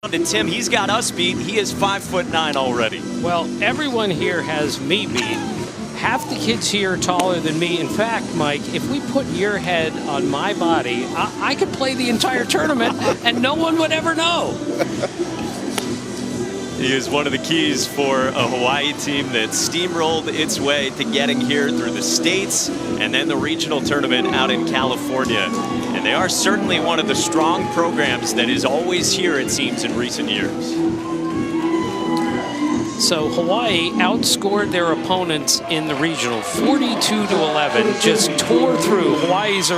And Tim, he's got us beat. He is 5'9" already. Well, everyone here has me beat. Half the kids here are taller than me. In fact, Mike, if we put your head on my body, I could play the entire tournament and no one would ever know. He is one of the keys for a Hawaii team that steamrolled its way to getting here through the States and then the regional tournament out in California. And they are certainly one of the strong programs that is always here, it seems, in recent years. So Hawaii outscored their opponents in the regional 42-11, just tore through. Hawaii is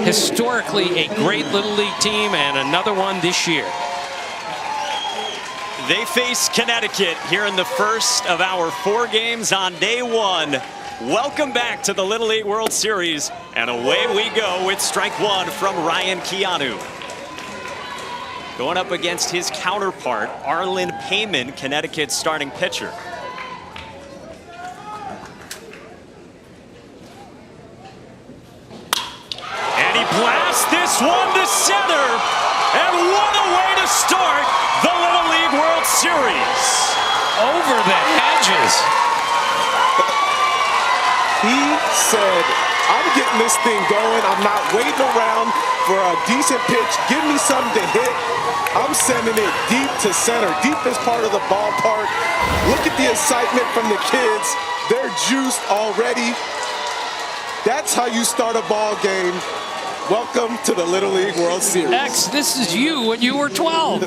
historically a great Little League team and another one this year. They face Connecticut here in the first of our 4 games on day 1. Welcome back to the Little League World Series, and away we go with strike 1 from Ryan Keanu. Going up against his counterpart, Arlen Payman, Connecticut's starting pitcher. And he blasts this one to center, and what a way to start the Little League World Series. Over the hedges. He said, I'm getting this thing going. I'm not waiting around for a decent pitch. Give me something to hit. I'm sending it deep to center, deepest part of the ballpark. Look at the excitement from the kids. They're juiced already. That's how you start a ball game. Welcome to the Little League World Series. X, this is you when you were 12.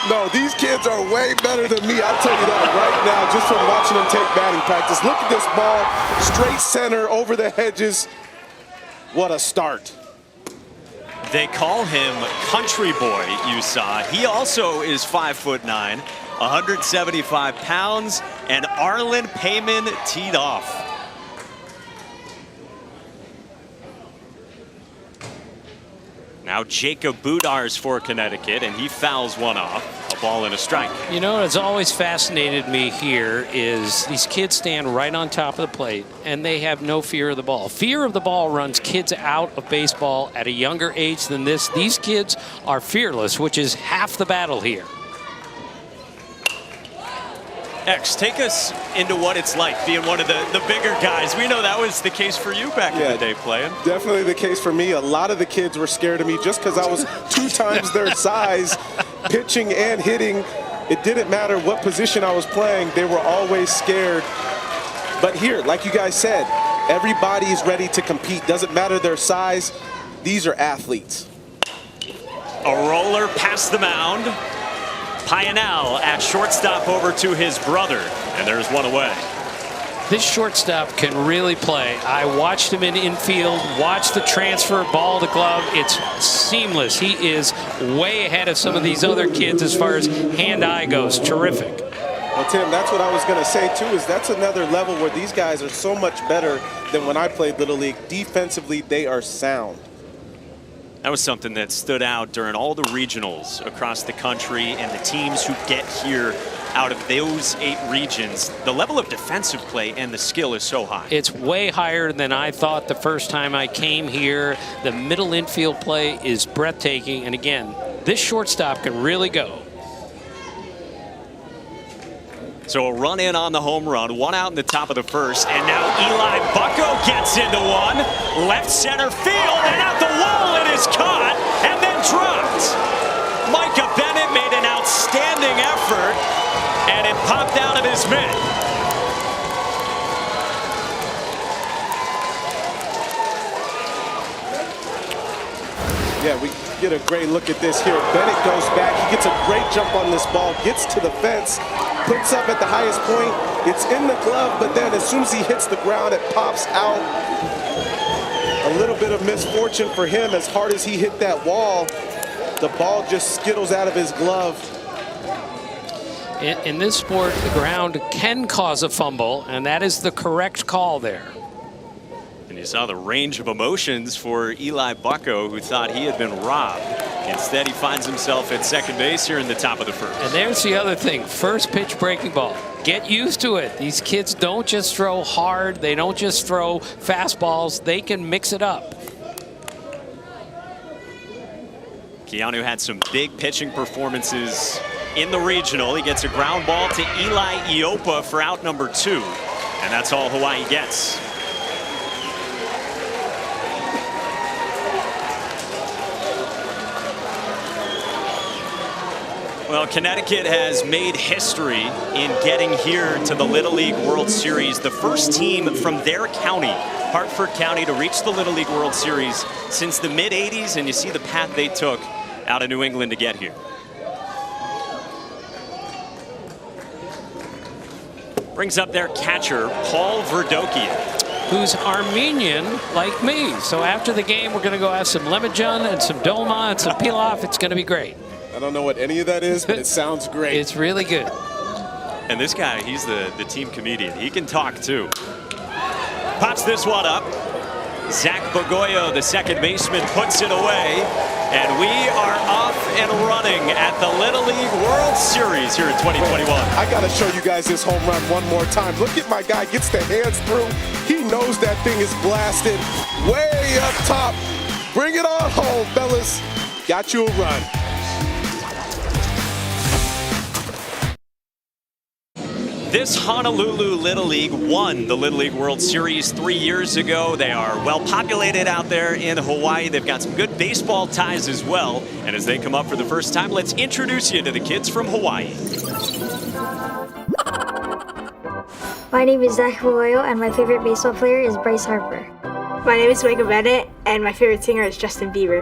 No, these kids are way better than me. I'll tell you that right now, just from watching them take batting practice. Look at this ball, straight center, over the hedges. What a start. They call him Country Boy, you saw. He also is 5'9", 175 pounds, and Arlen Payman teed off. Now Jacob Budars for Connecticut, and he fouls one off. A ball and a strike. You know, what's always fascinated me here is these kids stand right on top of the plate, and they have no fear of the ball. Fear of the ball runs kids out of baseball at a younger age than this. These kids are fearless, which is half the battle here. X, take us into what it's like being one of the bigger guys. We know that was the case for you back in the day playing. Definitely the case for me. A lot of the kids were scared of me just because I was 2 times their size, pitching and hitting. It didn't matter what position I was playing. They were always scared. But here, like you guys said, everybody's ready to compete. Doesn't matter their size. These are athletes. A roller past the mound. Pionel at shortstop over to his brother, and there's one away. This shortstop can really play. I watched him in infield, watched the transfer, ball to glove. It's seamless. He is way ahead of some of these other kids as far as hand-eye goes. Terrific. Well, Tim, that's what I was going to say, too, is that's another level where these guys are so much better than when I played Little League. Defensively, they are sound. That was something that stood out during all the regionals across the country and the teams who get here out of those 8 regions. The level of defensive play and the skill is so high. It's way higher than I thought the first time I came here. The middle infield play is breathtaking. And again, this shortstop can really go. So a run in on the home run, 1 out in the top of the first, and now Eli Bucko gets into one. Left center field, and out the wall it is caught and then dropped. Micah Bennett made an outstanding effort, and it popped out of his mitt. Yeah, we get a great look at this here. Bennett goes back. He gets a great jump on this ball, gets to the fence, puts up at the highest point. It's in the glove, but then as soon as he hits the ground, it pops out. A little bit of misfortune for him. As hard as he hit that wall, the ball just skittles out of his glove. In this sport, the ground can cause a fumble, and that is the correct call there. And you saw the range of emotions for Eli Bucko, who thought he had been robbed. Instead, he finds himself at second base here in the top of the first. And there's the other thing, first pitch breaking ball. Get used to it. These kids don't just throw hard. They don't just throw fastballs. They can mix it up. Keanu had some big pitching performances in the regional. He gets a ground ball to Eli Iopa for out number 2. And that's all Hawaii gets. Well, Connecticut has made history in getting here to the Little League World Series. The first team from their county, Hartford County, to reach the Little League World Series since the mid-'80s, and you see the path they took out of New England to get here. Brings up their catcher, Paul Verdokia, who's Armenian like me. So after the game, we're going to go have some lemon and some dolma and some pilaf. It's going to be great. I don't know what any of that is, but it sounds great. It's really good. And this guy, he's the team comedian. He can talk too. Pops this one up. Zach Bogoyo, the second baseman, puts it away. And we are off and running at the Little League World Series here in 2021. I got to show you guys this home run one more time. Look at my guy, gets the hands through. He knows that thing is blasted way up top. Bring it on home, fellas. Got you a run. This Honolulu Little League won the Little League World Series 3 years ago. They are well populated out there in Hawaii. They've got some good baseball ties as well. And as they come up for the first time, let's introduce you to the kids from Hawaii. My name is Zach Bogoyo, and my favorite baseball player is Bryce Harper. My name is Michael Bennett, and my favorite singer is Justin Bieber.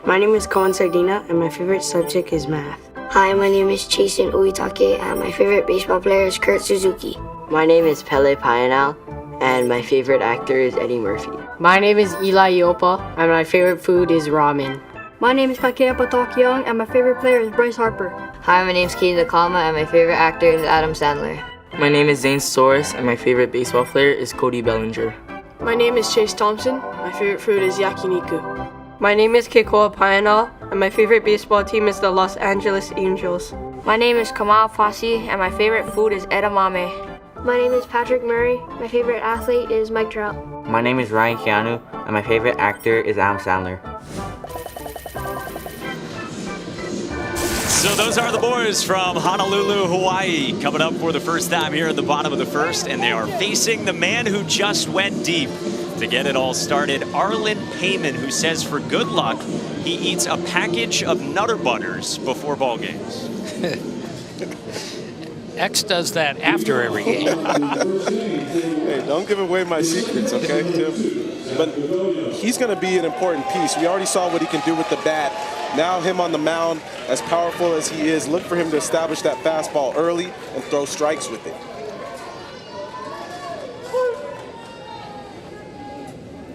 My name is Cohen Sardina, and my favorite subject is math. Hi, my name is Chasen Uitake, and my favorite baseball player is Kurt Suzuki. My name is Pele Payanal, and my favorite actor is Eddie Murphy. My name is Eli Iopa, and my favorite food is ramen. My name is Kakeapa Tokyoung, and my favorite player is Bryce Harper. Hi, my name is Keith Nakama, and my favorite actor is Adam Sandler. My name is Zane Soros, and my favorite baseball player is Cody Bellinger. My name is Chase Thompson. My favorite food is yakiniku. My name is Keikoa Payanal, and my favorite baseball team is the Los Angeles Angels. My name is Kamal Fassi, and my favorite food is edamame. My name is Patrick Murray. My favorite athlete is Mike Trout. My name is Ryan Keanu, and my favorite actor is Adam Sandler. So those are the boys from Honolulu, Hawaii, coming up for the first time here at the bottom of the first, and they are facing the man who just went deep to get it all started, Arlen Payman, who says for good luck, he eats a package of Nutter Butters before ball games. X does that after every game. Hey, don't give away my secrets, okay, Tim? But he's going to be an important piece. We already saw what he can do with the bat. Now him on the mound, as powerful as he is, look for him to establish that fastball early and throw strikes with it.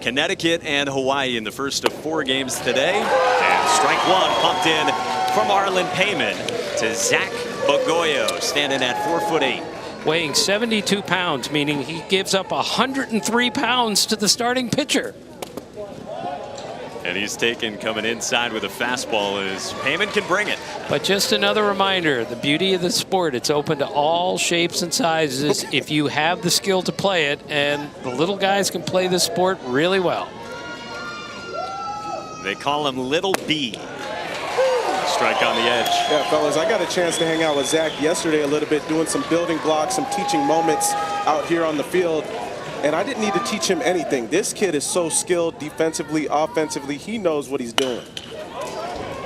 Connecticut and Hawaii in the first of 4 games today. And strike one pumped in from Arlen Payman to Zach Bogoyo, standing at 4'8". Weighing 72 pounds, meaning he gives up 103 pounds to the starting pitcher. And he's taken coming inside with a fastball as Payman can bring it. But just another reminder, the beauty of the sport, it's open to all shapes and sizes if you have the skill to play it, and the little guys can play this sport really well. They call him Little B. Strike on the edge. Yeah, fellas, I got a chance to hang out with Zach yesterday a little bit, doing some building blocks, some teaching moments out here on the field. And I didn't need to teach him anything. This kid is so skilled defensively, offensively. He knows what he's doing.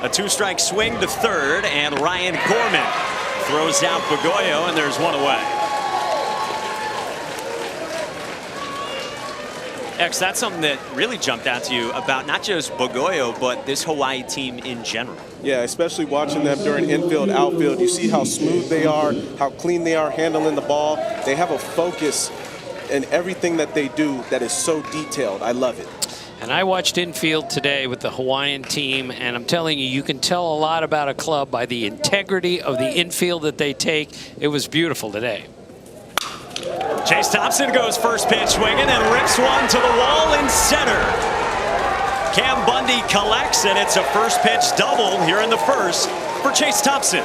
A 2-strike swing to third, and Ryan Gorman throws out Bogoyo, and there's one away. X, that's something that really jumped out to you about not just Bogoyo, but this Hawaii team in general. Yeah, especially watching them during infield, outfield. You see how smooth they are, how clean they are handling the ball. They have a focus in everything that they do that is so detailed. I love it. And I watched infield today with the Hawaiian team, and I'm telling you, you can tell a lot about a club by the integrity of the infield that they take. It was beautiful today. Chase Thompson goes first pitch swinging and rips one to the wall in center. Cam Bundy collects, and it's a first pitch double here in the first for Chase Thompson.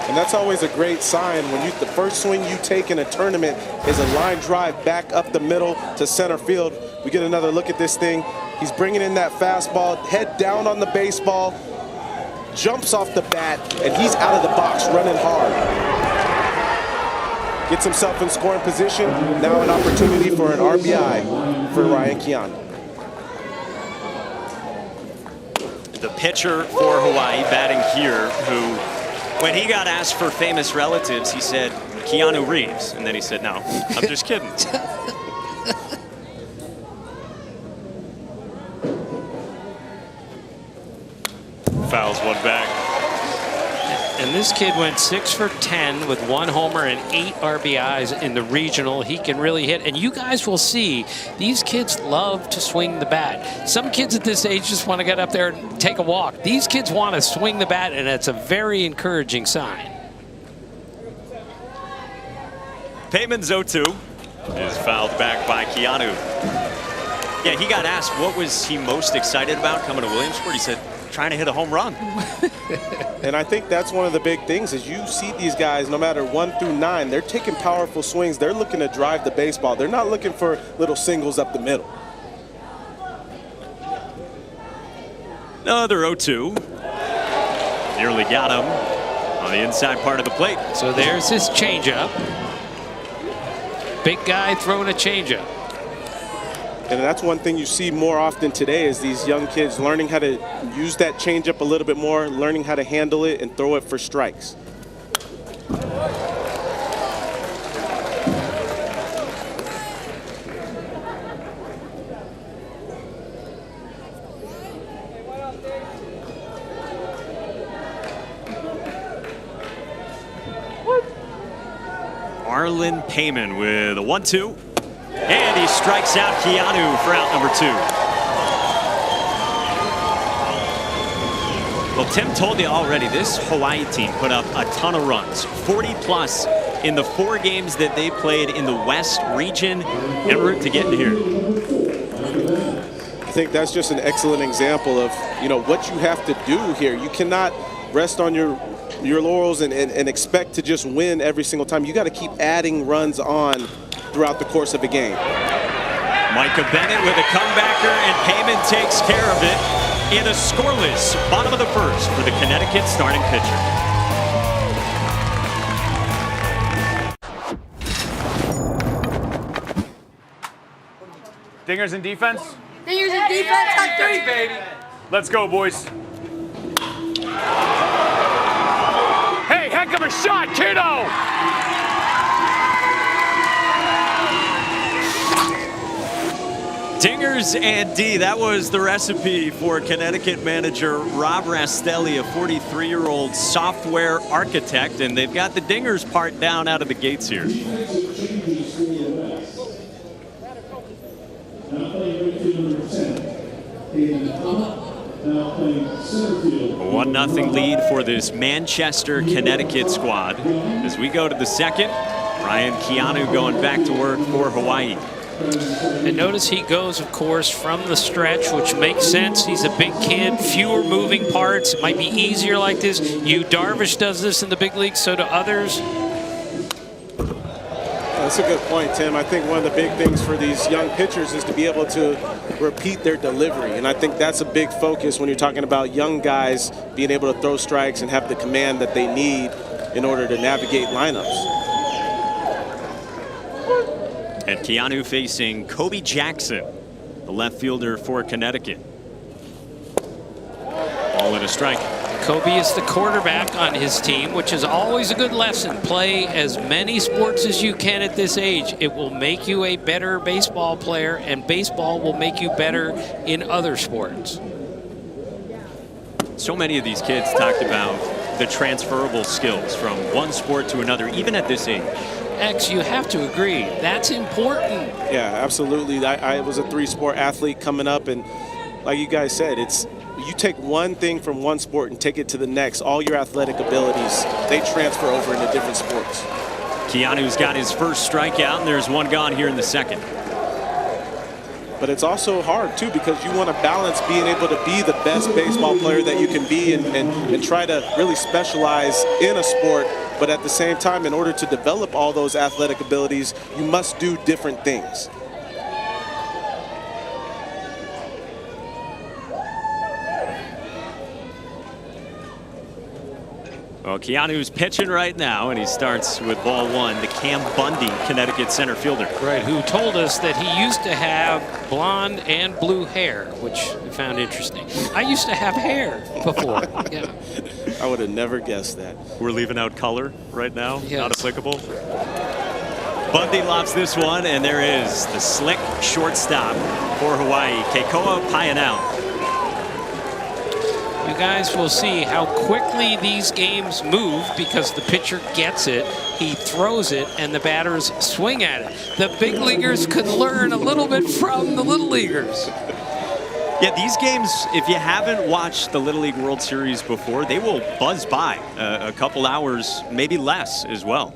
And that's always a great sign when the first swing you take in a tournament is a line drive back up the middle to center field. We get another look at this thing. He's bringing in that fastball, head down on the baseball. jumps off the bat, and he's out of the box running hard. Gets himself in scoring position. Now an opportunity for an RBI for Ryan Keanu. The pitcher for Hawaii batting here, who, when he got asked for famous relatives, he said Keanu Reeves, and then he said, no, I'm just kidding. Fouls one back. And this kid went 6 for 10 with 1 homer and 8 RBIs in the regional. He can really hit. And you guys will see, these kids love to swing the bat. Some kids at this age just want to get up there and take a walk. These kids want to swing the bat, and it's a very encouraging sign. Payman's 0-2 is fouled back by Keanu. Yeah, he got asked what was he most excited about coming to Williamsport. He said, trying to hit a home run. And I think that's one of the big things is you see these guys, no matter 1 through 9, they're taking powerful swings. They're looking to drive the baseball. They're not looking for little singles up the middle. Another 0-2. Nearly got him on the inside part of the plate. So there's his changeup. Big guy throwing a changeup. And that's one thing you see more often today is these young kids learning how to use that changeup a little bit more, learning how to handle it and throw it for strikes. Arlen Payman with a 1-2. And he strikes out Keanu for out number 2. Well, Tim told you already, this Hawaii team put up a ton of runs, 40+ in the 4 games that they played in the West region en route to getting here. I think that's just an excellent example of, you know, what you have to do here. You cannot rest on your laurels and expect to just win every single time. You got to keep adding runs on throughout the course of a game. Micah Bennett with a comebacker, and Payman takes care of it in a scoreless bottom of the first for the Connecticut starting pitcher. Dingers in defense? Dingers in defense on 3, baby. Let's go, boys. Hey, heck of a shot, kiddo! Dingers and D, that was the recipe for Connecticut manager Rob Rastelli, a 43-year-old software architect, and they've got the dingers part down out of the gates here. 1-0 lead for this Manchester, Connecticut squad. As we go to the second, Ryan Keanu going back to work for Hawaii. And notice he goes, of course, from the stretch, which makes sense. He's a big kid, fewer moving parts. It might be easier like this. Darvish does this in the big leagues, so do others. That's a good point, Tim. I think one of the big things for these young pitchers is to be able to repeat their delivery. And I think that's a big focus when you're talking about young guys being able to throw strikes and have the command that they need in order to navigate lineups. And Keanu facing Kobe Jackson, the left fielder for Connecticut. Ball and a strike. Kobe is the quarterback on his team, which is always a good lesson. Play as many sports as you can at this age. It will make you a better baseball player, and baseball will make you better in other sports. So many of these kids talked about the transferable skills from one sport to another, even at this age. X, you have to agree. That's important. Yeah, absolutely. I was a 3-sport athlete coming up, and like you guys said, it's you take one thing from one sport and take it to the next. All your athletic abilities, they transfer over into different sports. Keanu's got his first strikeout, and there's one gone here in the second. But it's also hard, too, because you want to balance being able to be the best baseball player that you can be and try to really specialize in a sport. But at the same time, in order to develop all those athletic abilities, you must do different things. Well, Keanu's pitching right now, and he starts with ball one to Cam Bundy, Connecticut center fielder. Right, who told us that he used to have blonde and blue hair, which we found interesting. I used to have hair before. Yeah. I would have never guessed that. We're leaving out color right now, Yes. not applicable. Bundy lobs this one, and there is the slick shortstop for Hawaii, Keikoa Painao. You guys will see how quickly these games move because the pitcher gets it, he throws it, and the batters swing at it. The big leaguers could learn a little bit from the little leaguers. Yeah, these games, if you haven't watched the Little League World Series before, they will buzz by a couple hours, maybe less as well.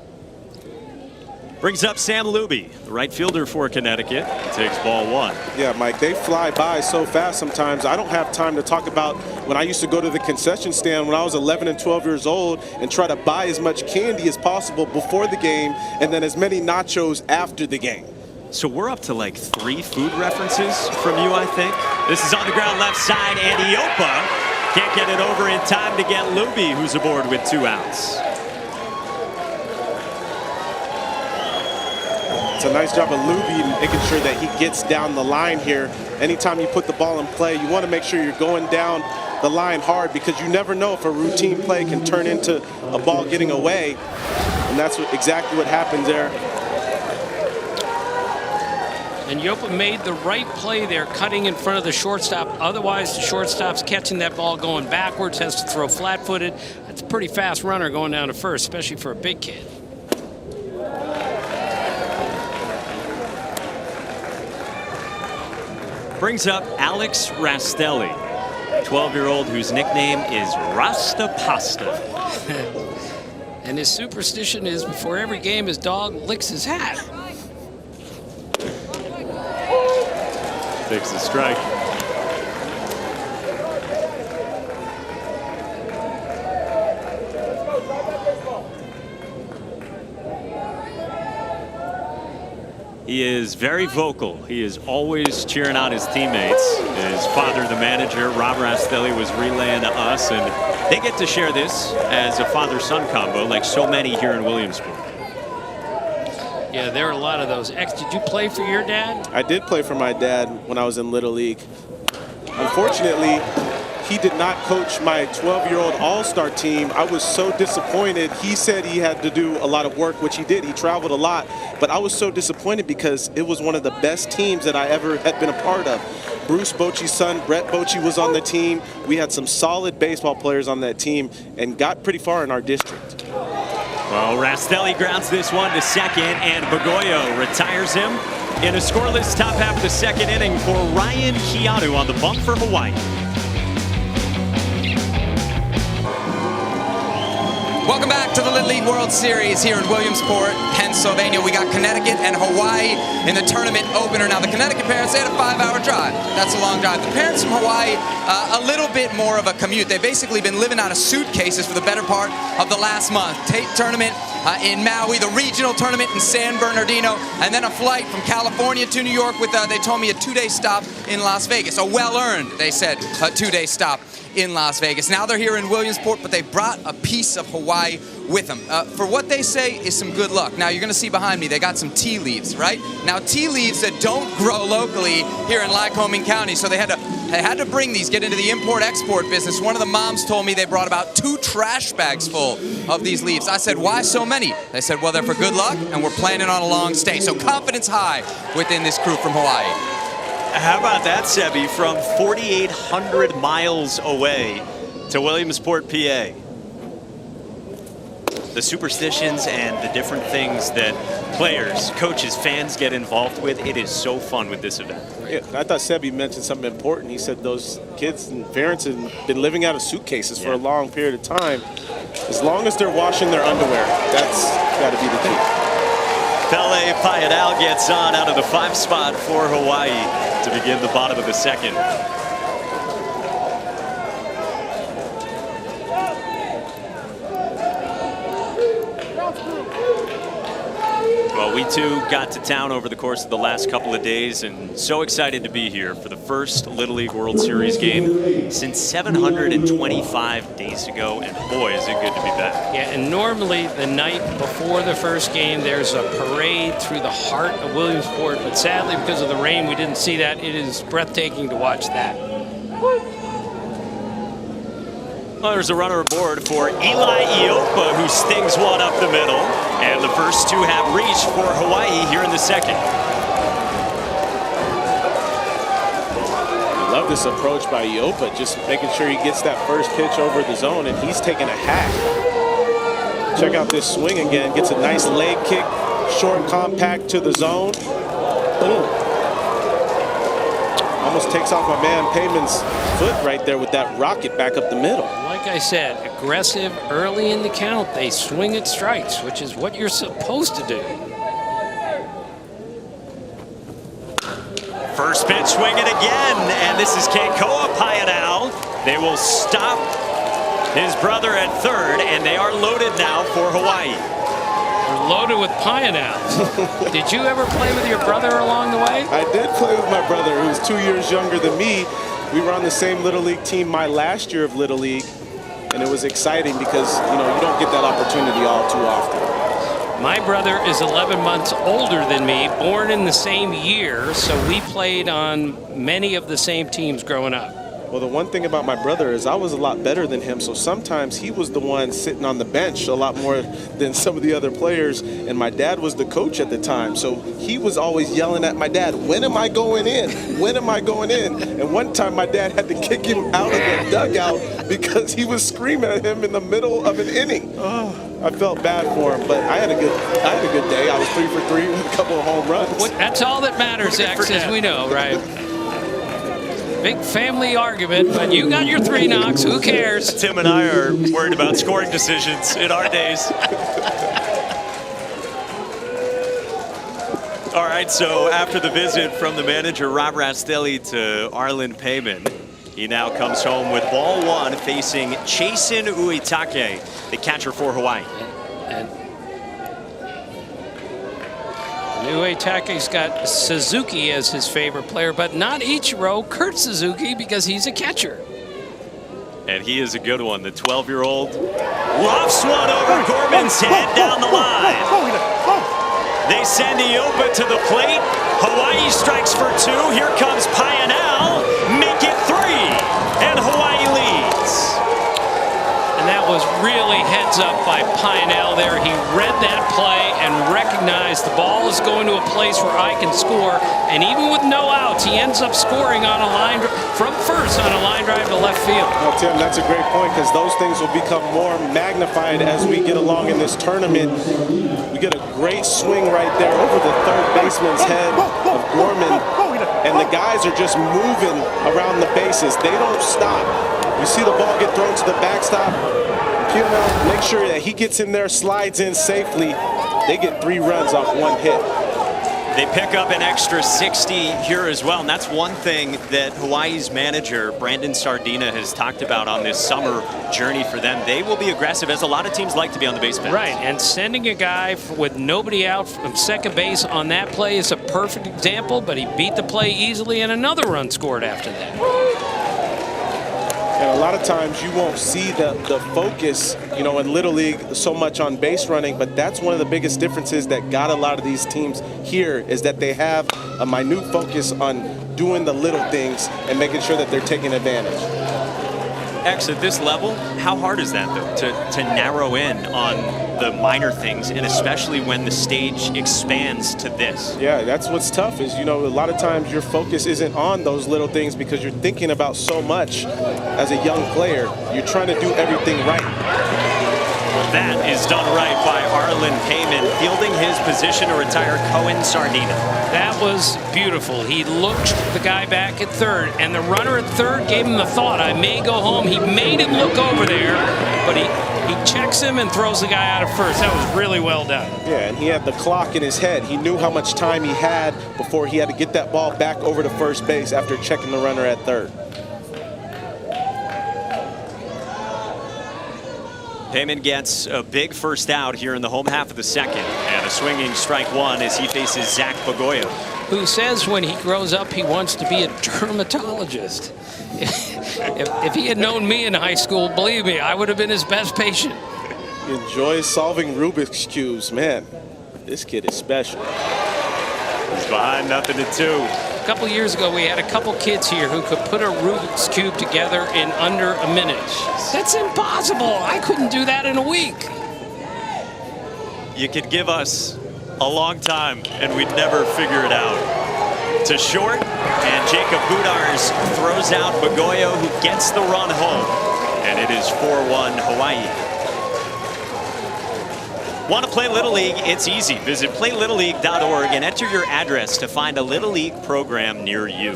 Brings up Sam Luby, the right fielder for Connecticut. Takes ball one. Yeah, Mike, they fly by so fast sometimes. I don't have time to talk about when I used to go to the concession stand when I was 11 and 12 years old and try to buy as much candy as possible before the game and then as many nachos after the game. So we're up to like 3 food references from you, I think. This is on the ground left side, and Iopa can't get it over in time to get Luby, who's aboard with 2 outs. It's a nice job of Luby making sure that he gets down the line here. Anytime you put the ball in play, you want to make sure you're going down the line hard because you never know if a routine play can turn into a ball getting away. And that's exactly what happened there. And Yopa made the right play there, cutting in front of the shortstop. Otherwise, the shortstop's catching that ball going backwards, has to throw flat-footed. That's a pretty fast runner going down to first, especially for a big kid. Brings up Alex Rastelli, 12-year-old whose nickname is Rasta Pasta. And his superstition is before every game, his dog licks his hat. Takes the strike. He is very vocal. He is always cheering on his teammates. His father, the manager, Rob Rastelli, was relaying to us, and they get to share this as a father-son combo like so many here in Williamsport. Yeah, there are a lot of those. X, did you play for your dad? I did play for my dad when I was in Little League. Unfortunately, he did not coach my 12-year-old all-star team. I was so disappointed. He said he had to do a lot of work, which he did. He traveled a lot. But I was so disappointed because it was one of the best teams that I ever had been a part of. Bruce Bochy's son, Brett Bochy, was on the team. We had some solid baseball players on that team and got pretty far in our district. Well, Rastelli grounds this one to second, and Bagoyo retires him in a scoreless top half of the second inning for Ryan Keanu on the bump for Hawaii. Welcome back to the Little League World Series here in Williamsport, Pennsylvania. We got Connecticut and Hawaii in the tournament opener. Now, the Connecticut parents, they had a 5-hour drive. That's a long drive. The parents from Hawaii, a little bit more of a commute. They've basically been living out of suitcases for the better part of the last month. Tate tournament in Maui, the regional tournament in San Bernardino, and then a flight from California to New York with, they told me, a 2-day stop in Las Vegas. A well-earned, they said, a 2-day stop in Las Vegas. Now they're here in Williamsport, but they brought a piece of Hawaii with them. For what they say is some good luck. Now you're going to see behind me, they got some tea leaves, right? Now tea leaves that don't grow locally here in Lycoming County, so they had to bring these, get into the import-export business. One of the moms told me they brought about 2 trash bags full of these leaves. I said, why so many? They said, well, they're for good luck, and we're planning on a long stay. So confidence high within this crew from Hawaii. How about that, Sebi, from 4,800 miles away to Williamsport, PA? The superstitions and the different things that players, coaches, fans get involved with, it is so fun with this event. Yeah, I thought Sebi mentioned something important. He said those kids and parents have been living out of suitcases for a long period of time. As long as they're washing their underwear, that's got to be the key. Pele Painao gets on out of the 5 spot for Hawaii to begin the bottom of the second. Well, Well, we too got to town over the course of the last couple of days, and so excited to be here for the first Little League World Series game since 725 days ago, and boy, is it good to be back. Yeah, and normally the night before the first game, there's a parade through the heart of Williamsport, but sadly, because of the rain, we didn't see that. It is breathtaking to watch that. Well, there's a runner aboard for Eli Iopa, who stings one up the middle. And the first two have reached for Hawaii here in the second. I love this approach by Iopa, just making sure he gets that first pitch over the zone, and he's taking a hack. Check out this swing again. Gets a nice leg kick, short compact to the zone. Boom. Almost takes off my man Payman's foot right there with that rocket back up the middle. Like I said, aggressive early in the count. They swing at strikes, which is what you're supposed to do. First pitch swinging again, and this is Keikoa Payanao. They will stop his brother at third, and they are loaded now for Hawaii. We're loaded with Payanao. Did you ever play with your brother along the way? I did play with my brother, who's 2 years younger than me. We were on the same Little League team my last year of Little League, and it was exciting because, you know, you don't get that opportunity all too often. My brother is 11 months older than me, born in the same year, so we played on many of the same teams growing up. Well, the one thing about my brother is I was a lot better than him, so sometimes he was the one sitting on the bench a lot more than some of the other players, and my dad was the coach at the time, so he was always yelling at my dad, when am I going in? When am I going in? And one time my dad had to kick him out of the dugout because he was screaming at him in the middle of an inning. I felt bad for him, but I had a good day. I was 3 for 3 with a couple of home runs. That's all that matters, X, as we know, right? Big family argument, but you got your 3 knocks. Who cares? Tim and I are worried about scoring decisions in our days. All right, so after the visit from the manager, Rob Rastelli, to Arlen Payman, he now comes home with ball 1 facing Chasen Uitake, the catcher for Hawaii. And Uetake's got Suzuki as his favorite player, but not Ichiro, Kurt Suzuki, because he's a catcher. And he is a good one. The 12-year-old lofts one over Gorman's head down the line. They send Iopa to the plate. Hawaii strikes for 2. Here comes Payanao. Make it 3. And Hawaii leads. And that was really heads up by Payanao there. He read that play and recognized the ball is going to a place where I can score. And even with no outs, he ends up scoring on a line from first on a line drive to left field. Well, Tim, that's a great point because those things will become more magnified as we get along in this tournament. We get a great swing right there over the third baseman's head of Gorman. And the guys are just moving around the bases. They don't stop. You see the ball get thrown to the backstop. Pino, make sure that he gets in there, slides in safely. They get 3 runs off 1 hit. They pick up an extra 60 here as well, and that's one thing that Hawaii's manager, Brandon Sardina, has talked about on this summer journey for them. They will be aggressive, as a lot of teams like to be on the base paths. Right, and sending a guy with nobody out from second base on that play is a perfect example, but he beat the play easily, and another run scored after that. And a lot of times you won't see the focus, you know, in Little League so much on base running, but that's one of the biggest differences that got a lot of these teams here is that they have a minute focus on doing the little things and making sure that they're taking advantage. X, at this level, how hard is that, though, to narrow in on the minor things, and especially when the stage expands to this? Yeah, that's what's tough is, you know, a lot of times your focus isn't on those little things because you're thinking about so much as a young player. You're trying to do everything right. That is done right by Arlen Payman, fielding his position to retire Cohen Sardina. That was beautiful. He looked the guy back at third, and the runner at third gave him the thought, I may go home. He made him look over there, but he checks him and throws the guy out of first. That was really well done. Yeah, and he had the clock in his head. He knew how much time he had before he had to get that ball back over to first base after checking the runner at third. Payman gets a big first out here in the home half of the second, and a swinging strike one as he faces Zach Bagoya, who says when he grows up he wants to be a dermatologist. If he had known me in high school, believe me, I would have been his best patient. He enjoys solving Rubik's Cubes. Man, this kid is special. He's behind 0-2. A couple years ago, we had a couple kids here who could put a Rubik's Cube together in under a minute. That's impossible. I couldn't do that in a week. You could give us a long time, and we'd never figure it out. To short, and Jacob Budars throws out Bagoya, who gets the run home, and it is 4-1 Hawaii. Want to play Little League? It's easy. Visit playlittleleague.org and enter your address to find a Little League program near you.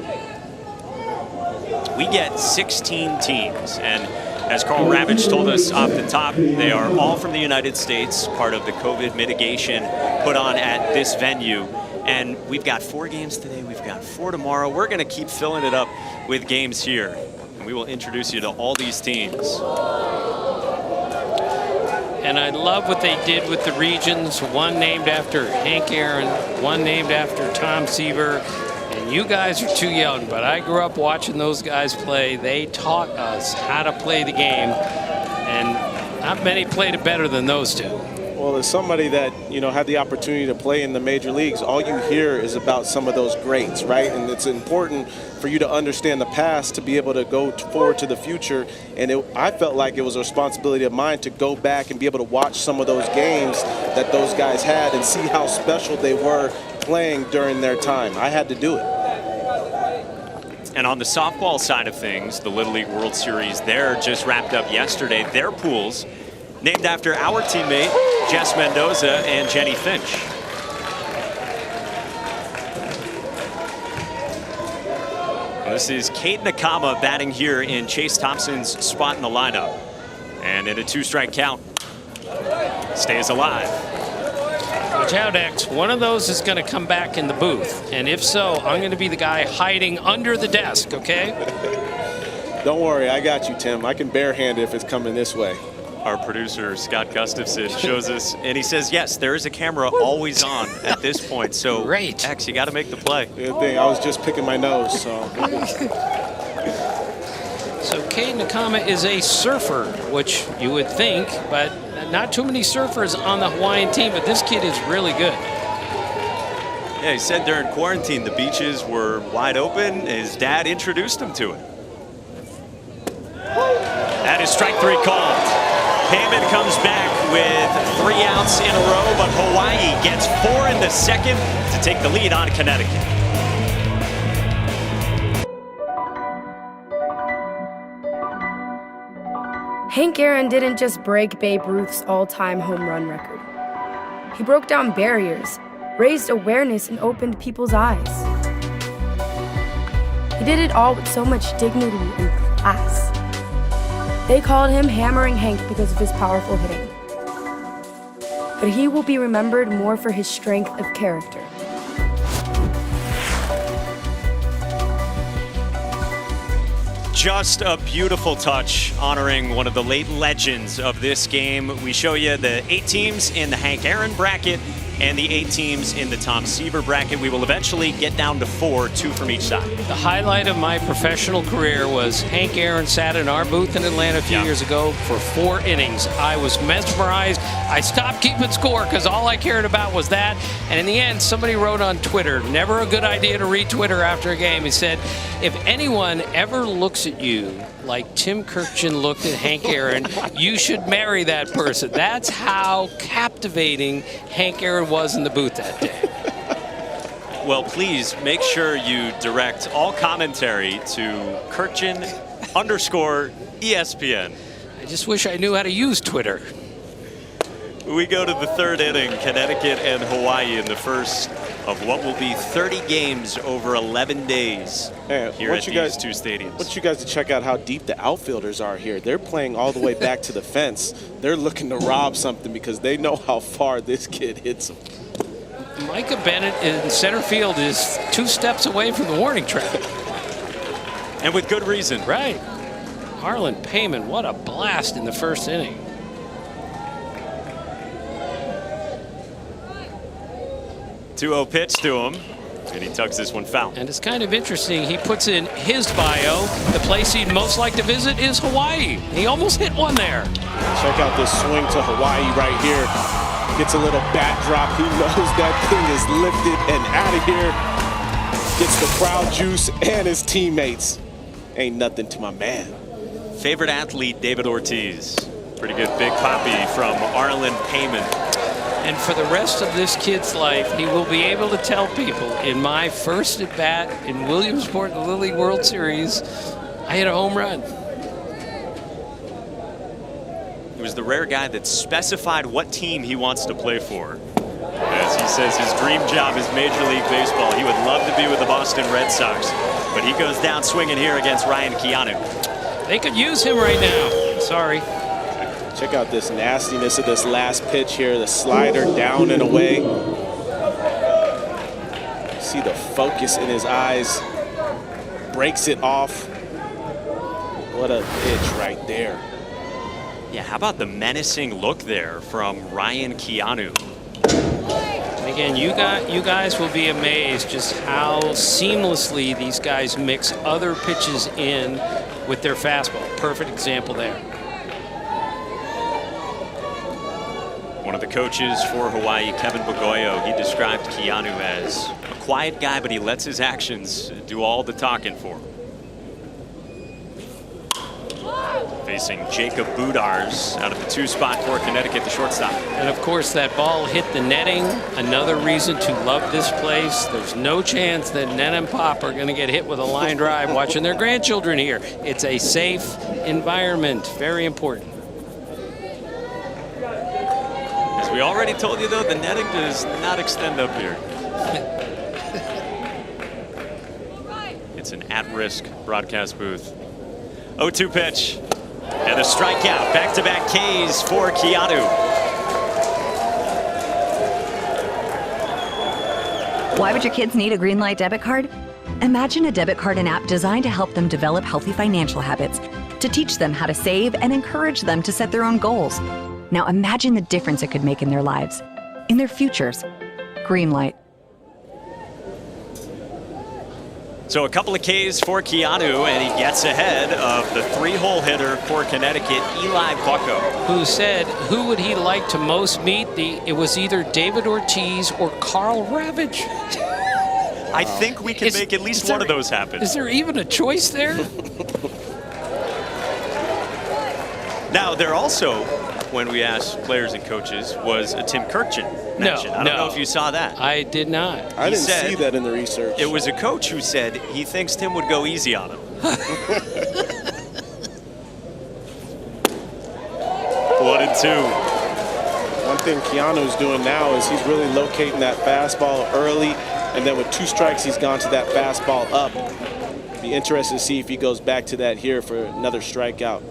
We get 16 teams, and as Carl Ravitch told us off the top, they are all from the United States, part of the COVID mitigation put on at this venue. And we've got 4 games today, we've got 4 tomorrow. We're going to keep filling it up with games here, and we will introduce you to all these teams. And I love what they did with the regions, one named after Hank Aaron, one named after Tom Seaver. And you guys are too young, but I grew up watching those guys play. They taught us how to play the game, and not many played it better than those two. Well, as somebody that, you know, had the opportunity to play in the major leagues, all you hear is about some of those greats, right? And it's important for you to understand the past to be able to go forward to the future. And I felt like it was a responsibility of mine to go back and be able to watch some of those games that those guys had and see how special they were playing during their time. I had to do it. And on the softball side of things, the Little League World Series there just wrapped up yesterday. Their pools named after our teammate, Jess Mendoza and Jenny Finch. This is Kate Nakama batting here in Chase Thompson's spot in the lineup. And in a 2-strike count, stays alive. Watch out, X. One of those is going to come back in the booth. And if so, I'm going to be the guy hiding under the desk, okay? Don't worry, I got you, Tim. I can barehand it if it's coming this way. Our producer, Scott Gustafson, shows us, and he says, yes, there is a camera always on at this point. So, great. X, you got to make the play. Good thing. I was just picking my nose, so. So, Kate Nakama is a surfer, which you would think, but not too many surfers on the Hawaiian team, but this kid is really good. Yeah, he said during quarantine the beaches were wide open. His dad introduced him to it. That is strike 3 called. Payman comes back with 3 outs in a row, but Hawaii gets 4 in the second to take the lead on Connecticut. Hank Aaron didn't just break Babe Ruth's all-time home run record. He broke down barriers, raised awareness, and opened people's eyes. He did it all with so much dignity and class. They called him Hammering Hank because of his powerful hitting. But he will be remembered more for his strength of character. Just a beautiful touch honoring one of the late legends of this game. We show you the 8 teams in the Hank Aaron bracket and the 8 teams in the Tom Seaver bracket. We will eventually get down to 4, 2 from each side. The highlight of my professional career was Hank Aaron sat in our booth in Atlanta a few years ago for 4 innings. I was mesmerized. I stopped keeping score because all I cared about was that. And in the end, somebody wrote on Twitter, never a good idea to read Twitter after a game. He said, if anyone ever looks at you like Tim Kirkjian looked at Hank Aaron, you should marry that person. That's how captivating Hank Aaron was in the booth that day. Well, please make sure you direct all commentary to Kirkjian_ESPN. I just wish I knew how to use Twitter. We go to the 3rd inning, Connecticut and Hawaii in the first of what will be 30 games over 11 days here at these 2 stadiums. I want you guys to check out how deep the outfielders are here. They're playing all the way back to the fence. They're looking to rob something because they know how far this kid hits them. Micah Bennett in center field is 2 steps away from the warning track. And with good reason. Right. Harlan Payman, what a blast in the first inning. 2-0 pitch to him, and he tucks this one foul. And it's kind of interesting. He puts in his bio, the place he'd most like to visit is Hawaii. He almost hit one there. Check out this swing to Hawaii right here. Gets a little bat drop. He knows that thing is lifted and out of here. Gets the crowd juice and his teammates. Ain't nothing to my man. Favorite athlete, David Ortiz. Pretty good big poppy from Arlen Payman. And for the rest of this kid's life, he will be able to tell people, in my first at bat in Williamsport, the Little League World Series, I hit a home run. He was the rare guy that specified what team he wants to play for. As he says his dream job is Major League Baseball. He would love to be with the Boston Red Sox. But he goes down swinging here against Ryan Keanu. They could use him right now. Sorry. Check out this nastiness of this last pitch here. The slider down and away. See the focus in his eyes. Breaks it off. What a pitch right there. Yeah, how about the menacing look there from Ryan Keanu? And again, you guys will be amazed just how seamlessly these guys mix other pitches in with their fastball. Perfect example there. One of the coaches for Hawaii, Kevin Bogoyo, he described Keanu as a quiet guy, but he lets his actions do all the talking for him. Facing Jacob Budars out of the 2 spot for Connecticut, the shortstop. And of course, that ball hit the netting. Another reason to love this place. There's no chance that Nen and Pop are going to get hit with a line drive watching their grandchildren here. It's a safe environment. Very important. As we already told you, though, the netting does not extend up here. It's an at-risk broadcast booth. 0-2 pitch. And a strikeout. Back-to-back Ks for Keanu. Why would your kids need a Greenlight debit card? Imagine a debit card and app designed to help them develop healthy financial habits, to teach them how to save and encourage them to set their own goals. Now imagine the difference it could make in their lives, in their futures. Greenlight. So a couple of Ks for Keanu, and he gets ahead of the 3-hole hitter for Connecticut, Eli Bucco. Who said, who would he like to most meet? It was either David Ortiz or Carl Ravage. I think we can make at least one of those happen. Is there even a choice there? Now, there also, when we asked players and coaches, was a Tim Kirkjian mention. I don't know if you saw that. I did not. I didn't see that in the research. It was a coach who said he thinks Tim would go easy on him. 1-2. One thing Keanu's doing now is he's really locating that fastball early, and then with 2 strikes, he's gone to that fastball up. Be interested to see if he goes back to that here for another strikeout.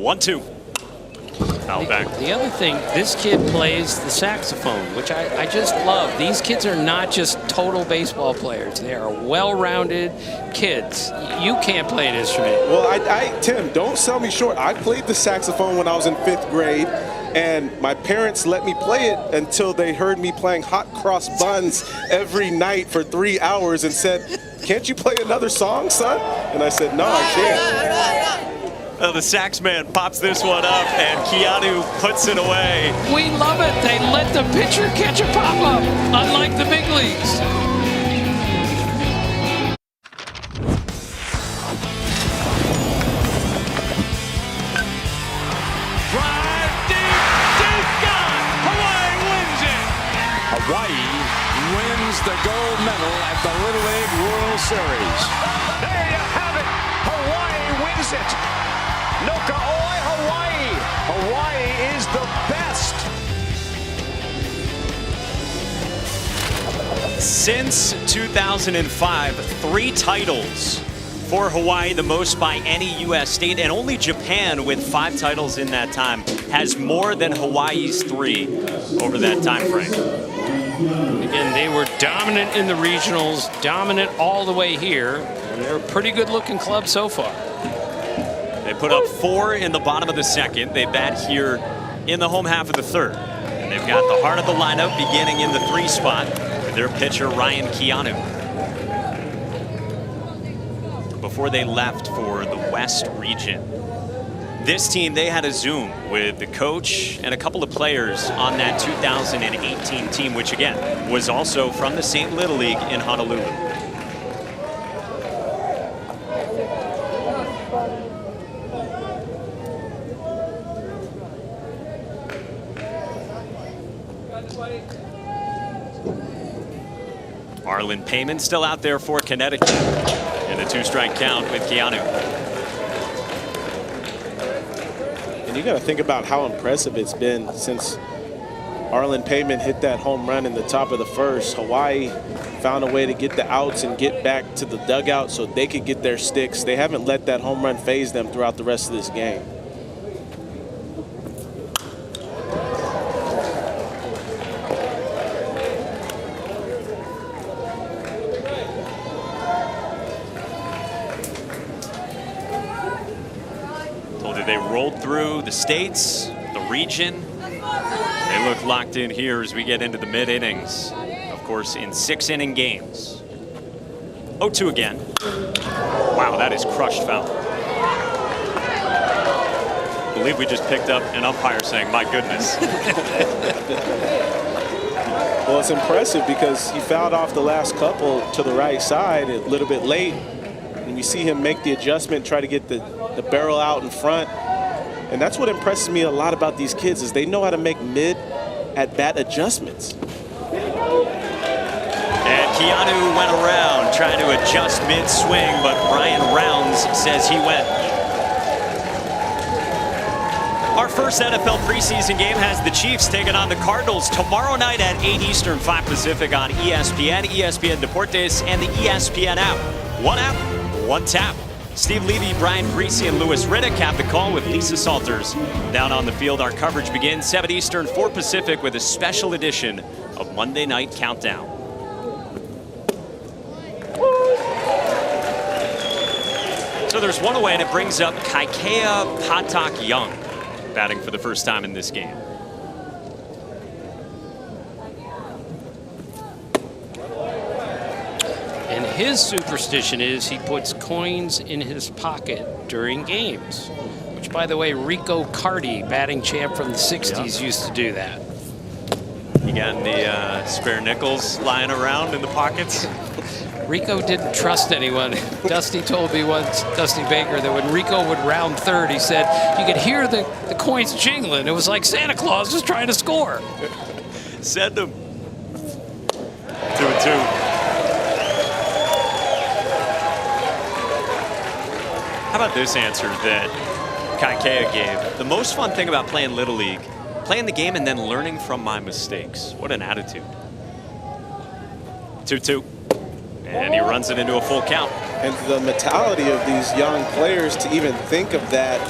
1-2. Foul back. The other thing, this kid plays the saxophone, which I just love. These kids are not just total baseball players. They are well-rounded kids. You can't play an instrument. Well, Tim, don't sell me short. I played the saxophone when I was in 5th grade, and my parents let me play it until they heard me playing hot cross buns every night for 3 hours and said, "Can't you play another song, son?" And I said, "No, I can't." The sax man pops this one up, and Keanu puts it away. We love it. They let the pitcher catch a pop-up, unlike the big leagues. Drive deep gone. Hawaii wins it. Hawaii wins the gold medal at the Little League World Series. There you have it. Hawaii wins it. Noka oi, Hawaii! Hawaii is the best! Since 2005, 3 titles for Hawaii, the most by any U.S. state, and only Japan, with 5 titles in that time, has more than Hawaii's 3 over that time frame. Again, they were dominant in the regionals, dominant all the way here, and they're a pretty good-looking club so far. They put up 4 in the bottom of the second. They bat here in the home half of the third. And they've got the heart of the lineup beginning in the 3 spot with their pitcher, Ryan Keanu. Before they left for the West region, this team, they had a Zoom with the coach and a couple of players on that 2018 team, which again was also from the St. Little League in Honolulu. Arlen Payman still out there for Connecticut in a 2-strike count with Keanu. And you got to think about how impressive it's been since Arlen Payman hit that home run in the top of the first. Hawaii found a way to get the outs and get back to the dugout so they could get their sticks. They haven't let that home run phase them throughout the rest of this game. They rolled through the states, the region. They look locked in here as we get into the mid-innings. Of course, in 6-inning games. 0-2 again. Wow, that is crushed foul. I believe we just picked up an umpire saying, my goodness. Well, it's impressive because he fouled off the last couple to the right side a little bit late. And you see him make the adjustment, try to get the barrel out in front. And that's what impresses me a lot about these kids is they know how to make mid-at-bat adjustments. And Keanu went around trying to adjust mid-swing, but Brian Rounds says he went. Our first NFL preseason game has the Chiefs taking on the Cardinals tomorrow night at 8 Eastern, 5 Pacific on ESPN, ESPN Deportes, and the ESPN app. One app, one tap. Steve Levy, Brian Greasy, and Louis Riddick have the call with Lisa Salters. Down on the field, our coverage begins 7 Eastern, 4 Pacific with a special edition of Monday Night Countdown. So there's one away, and it brings up Kaikea Patak Young, batting for the first time in this game. And his superstition is he puts coins in his pocket during games, which, by the way, Rico Cardi, batting champ from the 60s, used to do that. You got any spare nickels lying around in the pockets? Rico didn't trust anyone. Dusty told me once, Dusty Baker, that when Rico would round third, he said you could hear the coins jingling. It was like Santa Claus just trying to score. Send him. 2-2. How about this answer that Kaikea gave? The most fun thing about playing Little League, playing the game and then learning from my mistakes. What an attitude. 2-2. And he runs it into a full count. And the mentality of these young players to even think of that,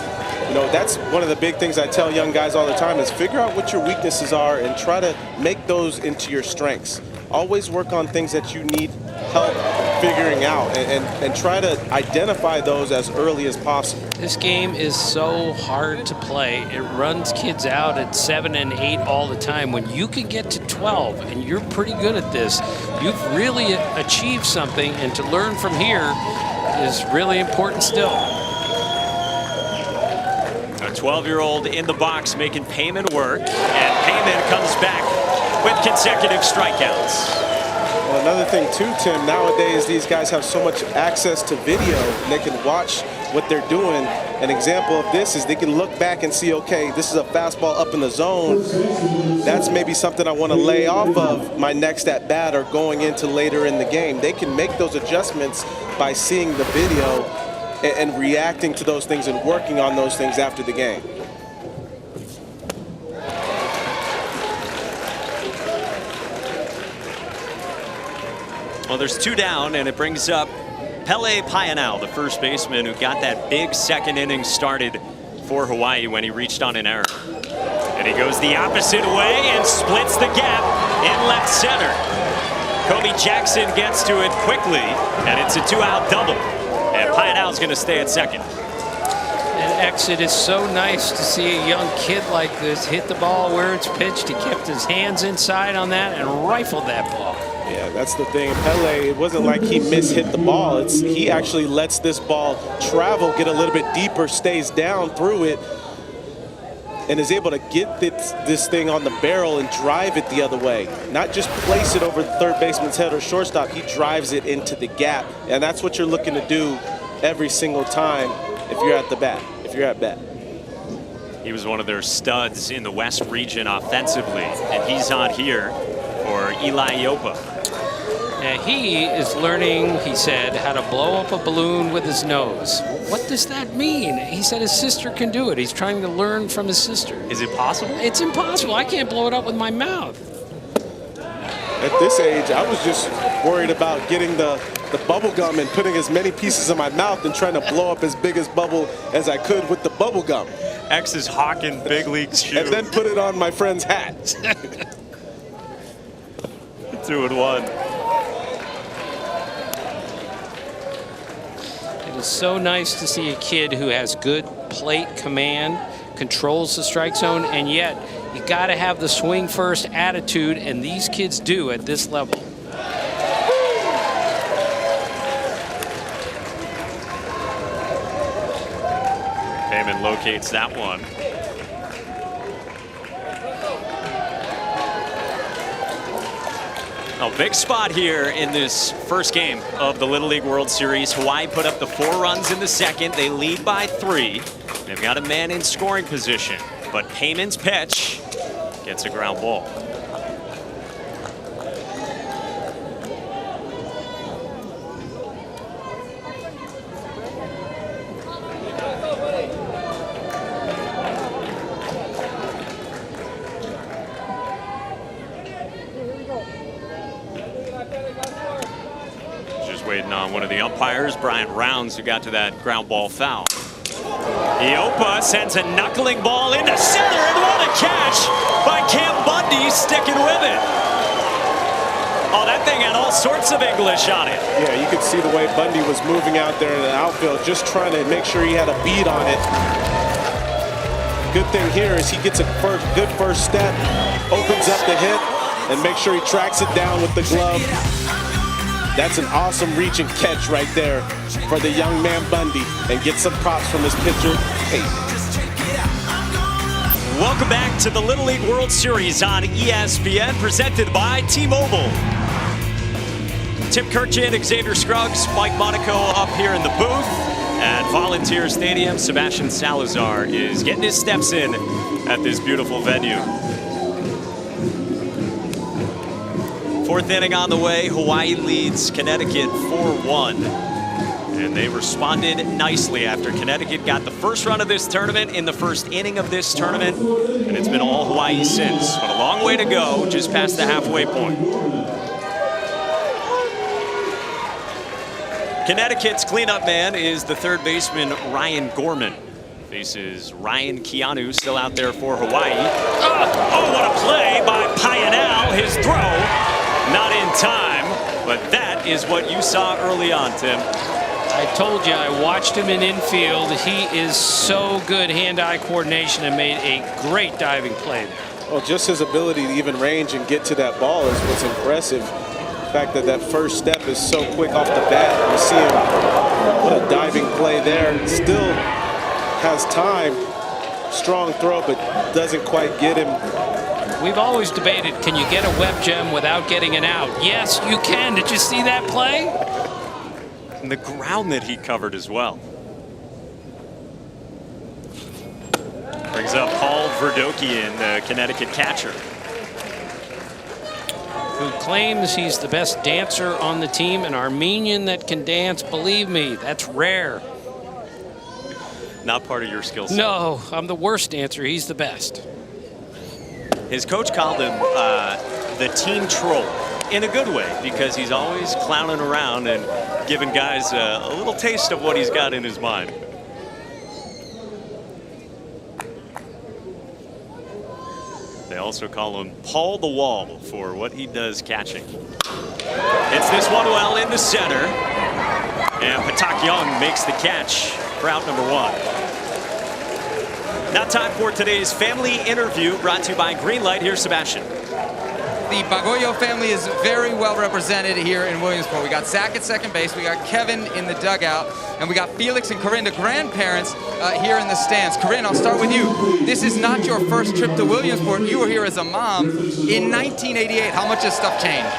you know, that's one of the big things I tell young guys all the time is figure out what your weaknesses are and try to make those into your strengths. Always work on things that you need help figuring out and try to identify those as early as possible. This game is so hard to play. It runs kids out at 7 and 8 all the time. When you can get to 12 and you're pretty good at this, you've really achieved something, and to learn from here is really important still. A 12-year-old in the box making Payman work, and Payman comes back with consecutive strikeouts. Well, another thing too, Tim, nowadays these guys have so much access to video and they can watch what they're doing. An example of this is they can look back and see, okay, this is a fastball up in the zone. That's maybe something I want to lay off of my next at bat or going into later in the game. They can make those adjustments by seeing the video and reacting to those things and working on those things after the game. Well, there's 2 down, and it brings up Pele Payanao, the first baseman who got that big second inning started for Hawaii when he reached on an error. And he goes the opposite way and splits the gap in left center. Kobe Jackson gets to it quickly, and it's a 2-out double. And Payanao's going to stay at second. And X, it is so nice to see a young kid like this hit the ball where it's pitched. He kept his hands inside on that and rifled that ball. Yeah, that's the thing. Pele, it wasn't like he mishit the ball. He actually lets this ball travel, get a little bit deeper, stays down through it, and is able to get this thing on the barrel and drive it the other way. Not just place it over the third baseman's head or shortstop. He drives it into the gap, and that's what you're looking to do every single time if you're at the bat, if you're at bat. He was one of their studs in the West region offensively, and he's on here for Eli Yopa. Now he is learning, he said, how to blow up a balloon with his nose. What does that mean? He said his sister can do it. He's trying to learn from his sister. Is it possible? It's impossible. I can't blow it up with my mouth. At this age, I was just worried about getting the bubble gum and putting as many pieces in my mouth and trying to blow up as big as bubble as I could with the bubble gum. X is hawking big league shoe. And then put it on my friend's hat. 2-1. It is so nice to see a kid who has good plate command, controls the strike zone, and yet you got to have the swing first attitude, and these kids do at this level. Heyman locates that one. A big spot here in this first game of the Little League World Series. Hawaii put up the 4 runs in the second. They lead by 3. They've got a man in scoring position, but Heyman's pitch gets a ground ball. Waiting on one of the umpires, Brian Rounds, who got to that ground ball foul. Iopa sends a knuckling ball into center, and what a catch by Cam Bundy, sticking with it. Oh, that thing had all sorts of English on it. Yeah, you could see the way Bundy was moving out there in the outfield, just trying to make sure he had a beat on it. Good thing here is he gets a good first step, opens up the hit, and makes sure he tracks it down with the glove. That's an awesome reach and catch right there for the young man Bundy, and get some props from his pitcher. Hey. Welcome back to the Little League World Series on ESPN, presented by T-Mobile. Tim Kirchin, Xavier Scruggs, Mike Monaco up here in the booth at Volunteer Stadium. Sebastian Salazar is getting his steps in at this beautiful venue. 4th inning on the way. Hawaii leads Connecticut 4-1. And they responded nicely after Connecticut got the first run of this tournament in the first inning of this tournament. And it's been all Hawaii since. But a long way to go, just past the halfway point. Connecticut's cleanup man is the third baseman, Ryan Gorman. Faces Ryan Keanu, still out there for Hawaii. Oh, what a play by Pionel. His throw. Not in time, but that is what you saw early on, Tim. I told you, I watched him in infield. He is so good hand-eye coordination and made a great diving play there. Well, just his ability to even range and get to that ball is what's impressive. The fact that that first step is so quick off the bat. You see him, what a diving play there. Still has time. Strong throw, but doesn't quite get him. We've always debated, can you get a web gem without getting an out? Yes, you can. Did you see that play? And the ground that he covered as well. Brings up Paul Verdokian, the Connecticut catcher. Who claims he's the best dancer on the team, an Armenian that can dance. Believe me, that's rare. Not part of your skill set. No, I'm the worst dancer. He's the best. His coach called him the team troll in a good way, because he's always clowning around and giving guys a little taste of what he's got in his mind. They also call him Paul the Wall for what he does catching. Hits this one well into center. And Patak Young makes the catch for out number 1. Now time for today's family interview brought to you by Greenlight. Here's Sebastian. The Bagoyo family is very well represented here in Williamsport. We got Zach at second base, we got Kevin in the dugout, and we got Felix and Corinne, the grandparents, here in the stands. Corinne, I'll start with you. This is not your first trip to Williamsport. You were here as a mom in 1988. How much has stuff changed?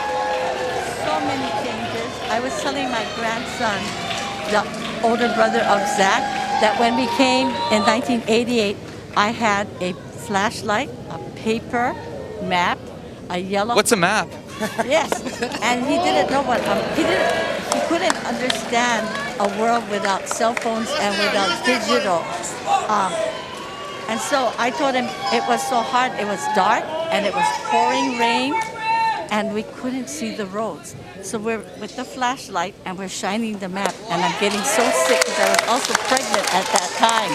So many changes. I was telling my grandson, the older brother of Zach, that when we came in 1988, I had a flashlight, a paper map, a yellow. What's a map? Yes, and he didn't know what he couldn't understand a world without cell phones and without digital. And so I told him it was so hard. It was dark and it was pouring rain, and we couldn't see the roads. So we're with the flashlight and we're shining the map, and I'm getting so sick because I was also pregnant at that time.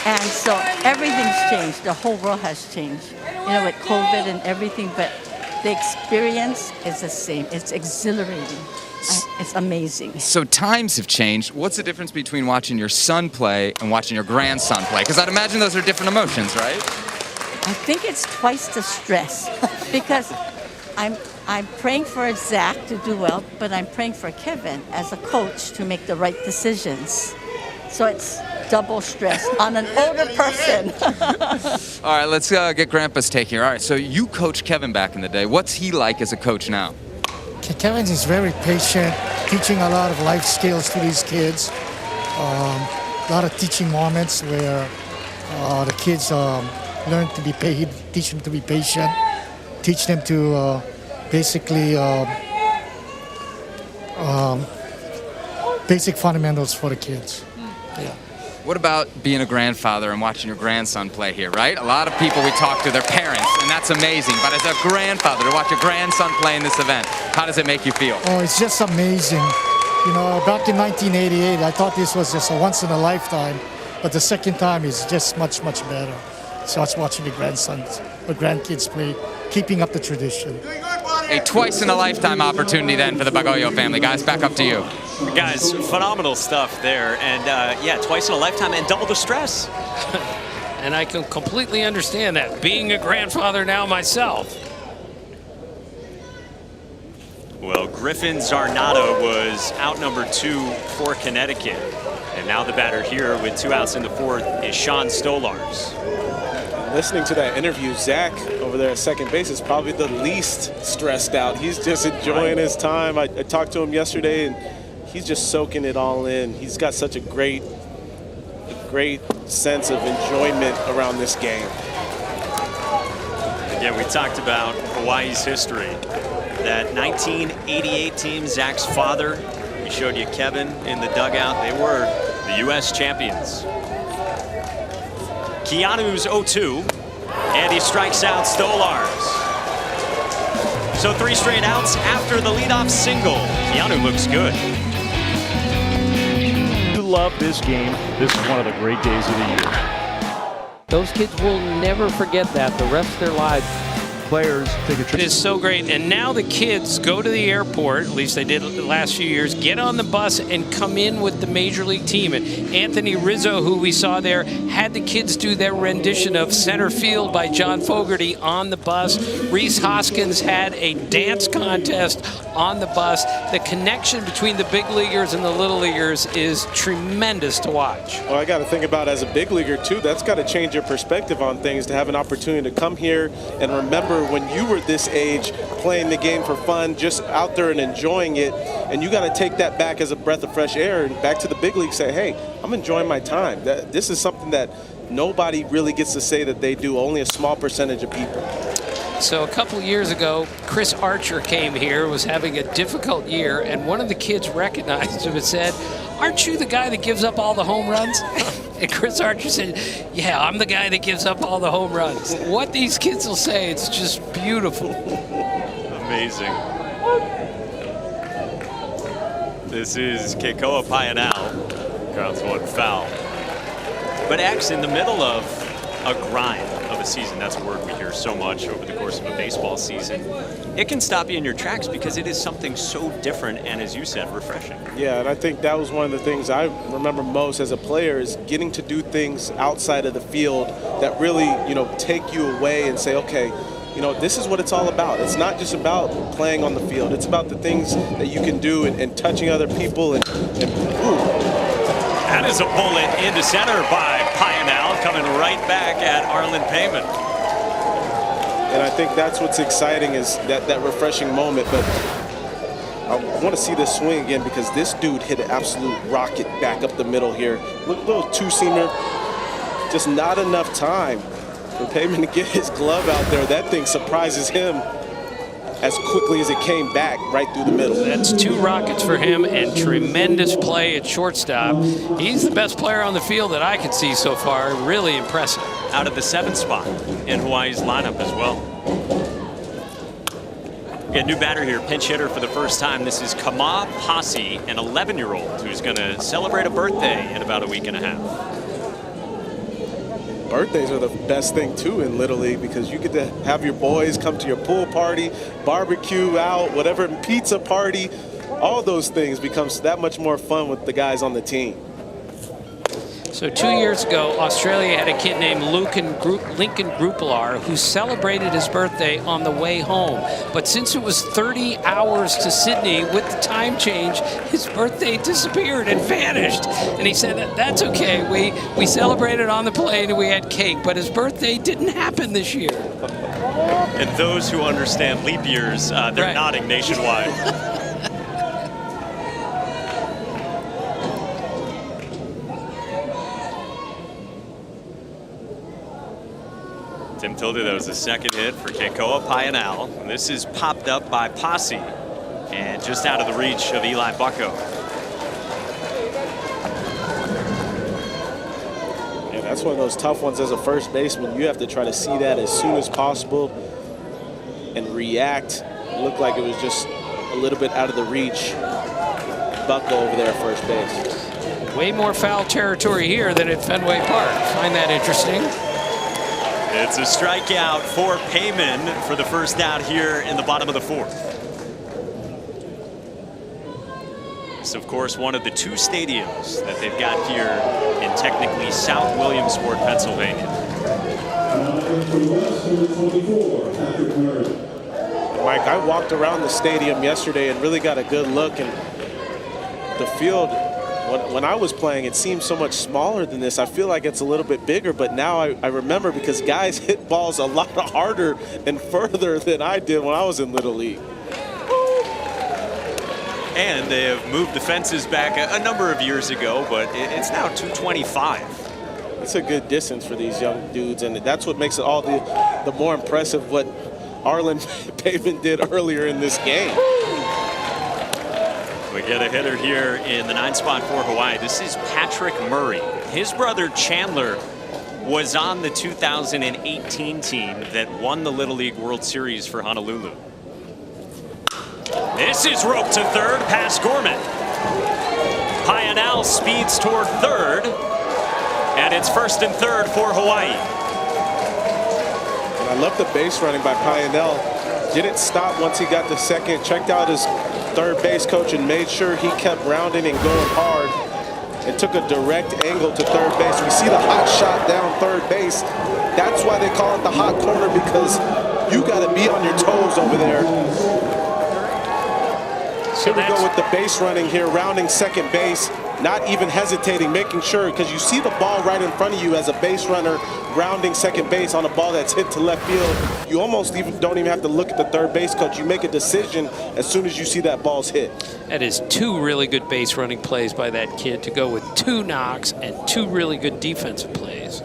And so everything's changed. The whole world has changed, you know, with COVID and everything, but the experience is the same. It's exhilarating. It's amazing. So times have changed. What's the difference between watching your son play and watching your grandson play? Because I'd imagine those are different emotions, right? I think it's twice the stress because I'm praying for Zach to do well, but I'm praying for Kevin as a coach to make the right decisions. So it's double stress on an older person. All right, let's get Grandpa's take here. All right, so you coached Kevin back in the day. What's he like as a coach now? Kevin is very patient, teaching a lot of life skills to these kids. A lot of teaching moments where the kids learn to be patient, teach them to be patient, teach them to basically basic fundamentals for the kids. Yeah. What about being a grandfather and watching your grandson play here, right? A lot of people we talk to, their parents, and that's amazing. But as a grandfather, to watch your grandson play in this event, how does it make you feel? Oh, it's just amazing. You know, back in 1988, I thought this was just a once in a lifetime, but the second time is just much, much better. So I was watching the grandsons or grandkids play, keeping up the tradition. A twice-in-a-lifetime opportunity then for the Bagoyo family. Guys, back up to you. Guys, phenomenal stuff there. And yeah, twice in a lifetime and double the stress. And I can completely understand that, being a grandfather now myself. Well, Griffin Zarnato was out number 2 for Connecticut. And now the batter here with 2 outs in the 4th is Sean Stolars. Listening to that interview, Zach over there at second base is probably the least stressed out. He's just enjoying his time. I talked to him yesterday, and he's just soaking it all in. He's got such a great sense of enjoyment around this game. Again, we talked about Hawaii's history. That 1988 team, Zach's father, we showed you Kevin in the dugout. They were the U.S. champions. Keanu's 0-2, and he strikes out Stolars. So 3 straight outs after the leadoff single. Keanu looks good. You love this game. This is one of the great days of the year. Those kids will never forget that the rest of their lives. Players take a trip. It is so great. And now the kids go to the airport, at least they did the last few years, get on the bus and come in with the major league team. And Anthony Rizzo, who we saw there, had the kids do their rendition of Center Field by John Fogerty on the bus. Reese Hoskins had a dance contest on the bus. The connection between the big leaguers and the little leaguers is tremendous to watch. Well, I got to think about as a big leaguer too, that's got to change your perspective on things, to have an opportunity to come here and remember when you were this age playing the game for fun, just out there and enjoying it, and you got to take that back as a breath of fresh air and back to the big league, say, hey, I'm enjoying my time. This is something that nobody really gets to say that they do, only a small percentage of people. So a couple years ago, Chris Archer came here, was having a difficult year, and one of the kids recognized him and said, "Aren't you the guy that gives up all the home runs?" And Chris Archer said, "Yeah, I'm the guy that gives up all the home runs." What these kids will say, it's just beautiful. Amazing. This is Keikoa Painao. Grounds 1 foul. But X in the middle of a grind, of a season. That's a word we hear so much over the course of a baseball season. It can stop you in your tracks because it is something so different and, as you said, refreshing. Yeah, and I think that was one of the things I remember most as a player is getting to do things outside of the field that really, take you away and say, okay, this is what it's all about. It's not just about playing on the field. It's about the things that you can do and touching other people. And that is a bullet into center by Pionel, coming right back at Arlen Payman. And I think that's what's exciting is that refreshing moment. But I want to see this swing again because this dude hit an absolute rocket back up the middle here. Little two-seamer, just not enough time for Payman to get his glove out there. That thing surprises him as quickly as it came back right through the middle. That's 2 rockets for him and tremendous play at shortstop. He's the best player on the field that I can see so far. Really impressive. Out of the 7th spot in Hawaii's lineup as well. A new batter here, pinch hitter for the first time. This is Kama Pasi, an 11-year-old who's going to celebrate a birthday in about a week and a half. Birthdays are the best thing too in Little League because you get to have your boys come to your pool party, barbecue out, whatever, pizza party. All those things becomes that much more fun with the guys on the team. So 2 years ago, Australia had a kid named Lincoln Grupelar who celebrated his birthday on the way home. But since it was 30 hours to Sydney with the time change, his birthday disappeared and vanished. And he said, that's okay. We celebrated on the plane and we had cake, but his birthday didn't happen this year. And those who understand leap years, they're nodding nationwide. Tim Tilde, that was the second hit for Keikoa Pionel. And this is popped up by Pasi and just out of the reach of Eli Bucko. Yeah, that's one of those tough ones as a first baseman. You have to try to see that as soon as possible and react. It looked like it was just a little bit out of the reach. Bucko over there at first base. Way more foul territory here than at Fenway Park. Find that interesting. It's a strikeout for Payman for the first out here in the bottom of the 4th. It's, of course, one of the 2 stadiums that they've got here in technically South Williamsport, Pennsylvania. Mike, I walked around the stadium yesterday and really got a good look, and the field, when I was playing, it seemed so much smaller than this. I feel like it's a little bit bigger, but now I remember because guys hit balls a lot harder and further than I did when I was in Little League. And they have moved the fences back a number of years ago, but it's now 225. It's a good distance for these young dudes, and that's what makes it all the more impressive what Arlen Payman did earlier in this game. We get a hitter here in the 9th spot for Hawaii. This is Patrick Murray. His brother Chandler was on the 2018 team that won the Little League World Series for Honolulu. This is roped to third past Gorman. Pionel speeds toward third, and it's 1st and 3rd for Hawaii. And I love the base running by Pionel. Didn't stop once he got to second, checked out his third base coach and made sure he kept rounding and going hard and took a direct angle to third base. We see the hot shot down third base. That's why they call it the hot corner, because you got to be on your toes over there. Here we go with the base running here, rounding second base, not even hesitating, making sure, because you see the ball right in front of you as a base runner rounding second base on a ball that's hit to left field. You almost don't even have to look at the third base coach. You make a decision as soon as you see that ball's hit. That is 2 really good base running plays by that kid to go with 2 knocks and 2 really good defensive plays.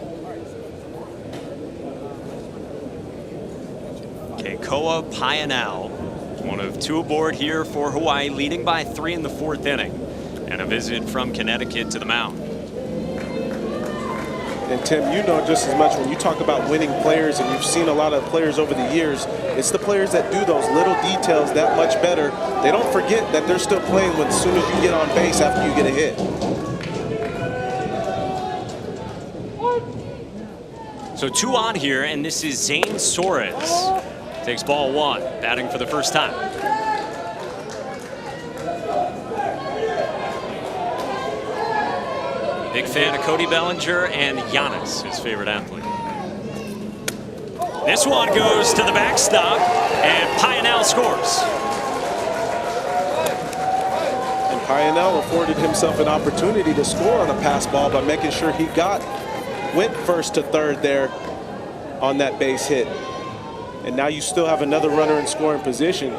Keikoa Pionel, one of 2 aboard here for Hawaii, leading by 3 in the 4th inning. And a visit from Connecticut to the mound. And Tim, you know just as much when you talk about winning players, and you've seen a lot of players over the years, it's the players that do those little details that much better. They don't forget that they're still playing as soon as you get on base after you get a hit. So 2 on here, and this is Zane Suarez. Takes ball 1, batting for the first time. Big fan of Cody Bellinger and Giannis, his favorite athlete. This one goes to the backstop, and Pionel scores. And Pionel afforded himself an opportunity to score on a pass ball by making sure he went first to third there on that base hit. And now you still have another runner in scoring position,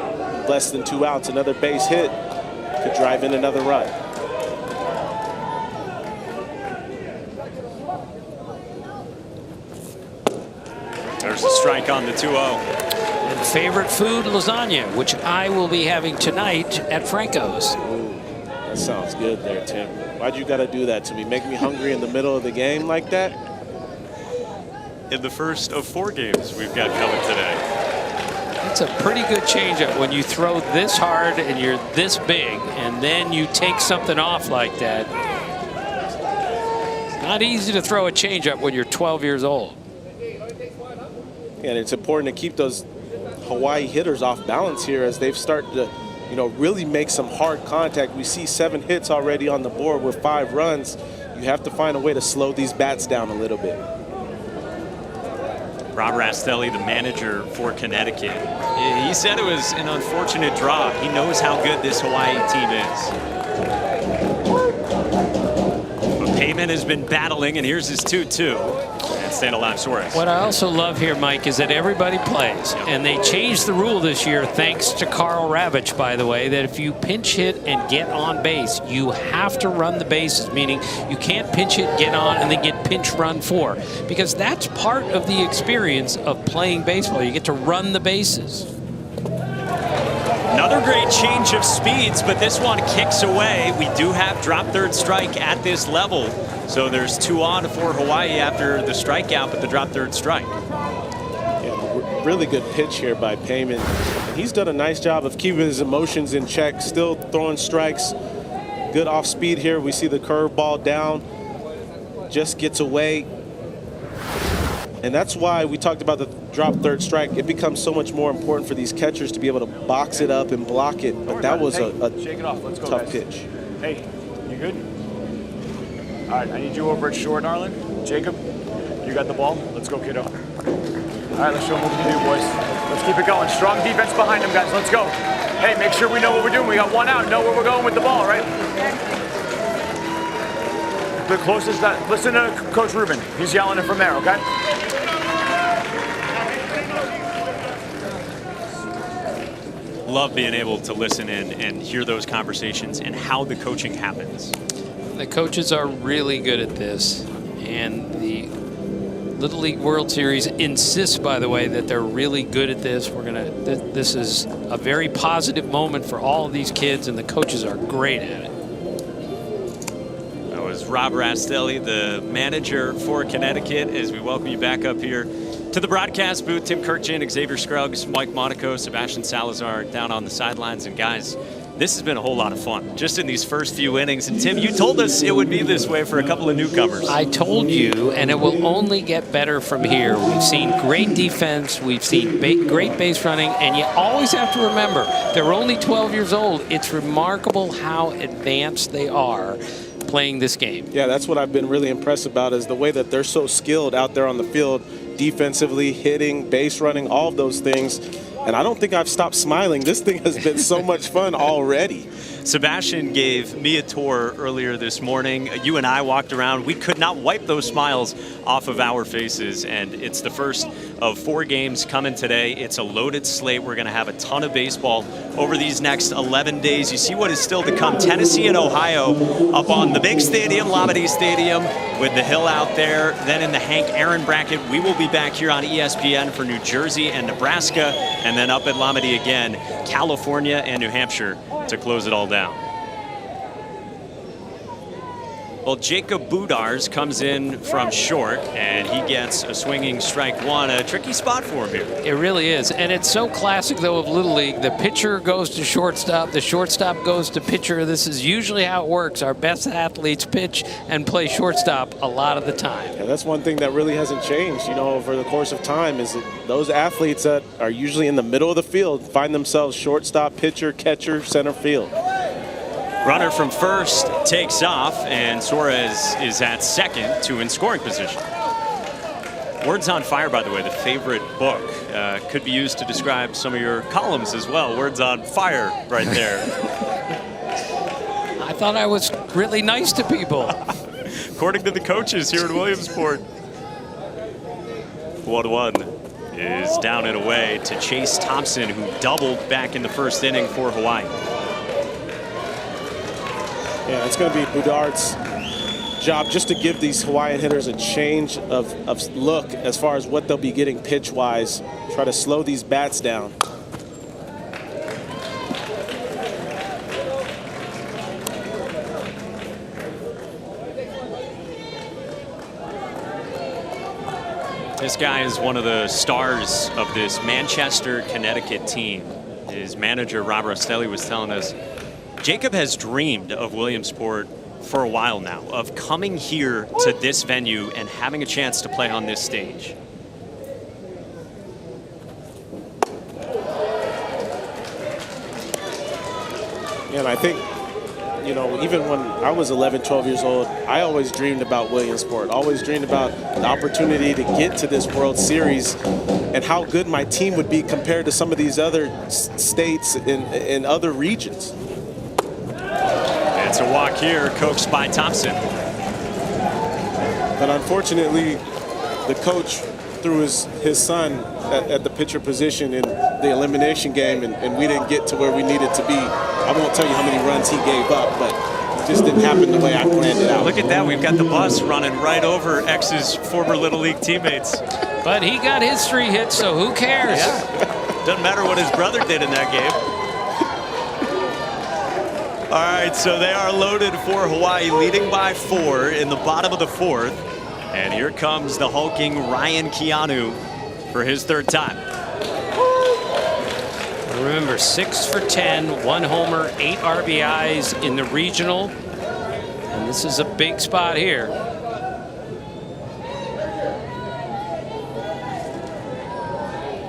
less than 2 outs. Another base hit could drive in another run. There's a strike on the 2-0. And favorite food, lasagna, which I will be having tonight at Franco's. Ooh, that sounds good there, Tim. Why'd you gotta do that to me? Make me hungry in the middle of the game like that? In the first of 4 games we've got coming today. It's a pretty good changeup when you throw this hard and you're this big, and then you take something off like that. It's not easy to throw a changeup when you're 12 years old. And it's important to keep those Hawaii hitters off balance here as they've started to, really make some hard contact. We see 7 hits already on the board with 5 runs. You have to find a way to slow these bats down a little bit. Rob Rastelli, the manager for Connecticut, he said it was an unfortunate draw. He knows how good this Hawaii team is. But Payman has been battling, and here's his 2-2. And staying alive, Suarez. What I also love here, Mike, is that everybody plays. And they changed the rule this year, thanks to Carl Ravitch, by the way, that if you pinch hit and get on base, you have to run the bases, meaning you can't pinch hit, get on, and then get pinch run for. Because that's part of the experience of playing baseball. You get to run the bases. Another great change of speeds, but this one kicks away. We do have drop third strike at this level. So there's 2 on for Hawaii after the strikeout, but the drop third strike. Yeah, really good pitch here by Payman. And he's done a nice job of keeping his emotions in check, still throwing strikes. Good off speed here. We see the curveball down, just gets away. And that's why we talked about the drop third strike. It becomes so much more important for these catchers to be able to box it up and block it. But that was a shake it off. Let's go, tough guys. pitch. Hey, you good? All right, I need you over at short, Arlen. Jacob, you got the ball. Let's go, kiddo. All right, let's show them what we can do, boys. Let's keep it going. Strong defense behind them, guys. Let's go. Hey, make sure we know what we're doing. We got 1 out. Know where we're going with the ball, right? The closest that. Listen to Coach Rubin. He's yelling it from there, okay? Love being able to listen in and hear those conversations and how the coaching happens. The coaches are really good at this, and the Little League World Series insists, by the way, that they're really good at this. This is a very positive moment for all of these kids, and the coaches are great at it. That was Rob Rastelli, the manager for Connecticut, as we welcome you back up here to the broadcast booth. Tim Kirkjian, Xavier Scruggs, Mike Monaco, Sebastian Salazar down on the sidelines. And guys, this has been a whole lot of fun just in these first few innings. And Tim, you told us it would be this way for a couple of newcomers. I told you, and it will only get better from here. We've seen great defense, we've seen great base running, and you always have to remember, they're only 12 years old. It's remarkable how advanced they are playing this game. Yeah, that's what I've been really impressed about, is the way that they're so skilled out there on the field, defensively, hitting, base running, all of those things. And I don't think I've stopped smiling. This thing has been so much fun already. Sebastian gave me a tour earlier this morning. You and I walked around. We could not wipe those smiles off of our faces, and it's the first of 4 games coming today. It's a loaded slate. We're going to have a ton of baseball over these next 11 days. You see what is still to come. Tennessee and Ohio up on the big stadium, Lamade Stadium, with the hill out there. Then in the Hank Aaron bracket, we will be back here on ESPN for New Jersey and Nebraska, and then up at Lamade again, California and New Hampshire to close it all down. Well, Jacob Budars comes in from short, and he gets a swinging strike one. A tricky spot for him here. It really is. And it's so classic, though, of Little League. The pitcher goes to shortstop. The shortstop goes to pitcher. This is usually how it works. Our best athletes pitch and play shortstop a lot of the time. Yeah, that's one thing that really hasn't changed, you know, over the course of time, is that those athletes that are usually in the middle of the field find themselves shortstop, pitcher, catcher, center field. Runner from first takes off, and Suarez is at second to in scoring position. Words on Fire, by the way, the favorite book, could be used to describe some of your columns as well. Words on Fire right there. I thought I was really nice to people. According to the coaches here in Williamsport. 1-1 is down and away to Chase Thompson, who doubled back in the first inning for Hawaii. Yeah, it's going to be Budard's job just to give these Hawaiian hitters a change of look as far as what they'll be getting pitch-wise. Try to slow these bats down. This guy is one of the stars of this Manchester, Connecticut team. His manager, Rob Rostelli, was telling us Jacob has dreamed of Williamsport for a while now, of coming here to this venue and having a chance to play on this stage. And I think, you know, even when I was 11, 12 years old, I always dreamed about Williamsport, always dreamed about the opportunity to get to this World Series and how good my team would be compared to some of these other states in other regions. It's a walk here, coached by Thompson. But unfortunately, the coach threw his son at the pitcher position in the elimination game, and we didn't get to where we needed to be. I won't tell you how many runs he gave up, but it just didn't happen the way I planned it out. Look at that. We've got the bus running right over X's former Little League teammates. But he got his 3 hits, so who cares? Yeah. Doesn't matter what his brother did in that game. All right, so they are loaded for Hawaii, leading by 4 in the bottom of the 4th. And here comes the hulking Ryan Keanu for his 3rd time. Remember, 6 for 10, 1 homer, 8 RBIs in the regional. And this is a big spot here.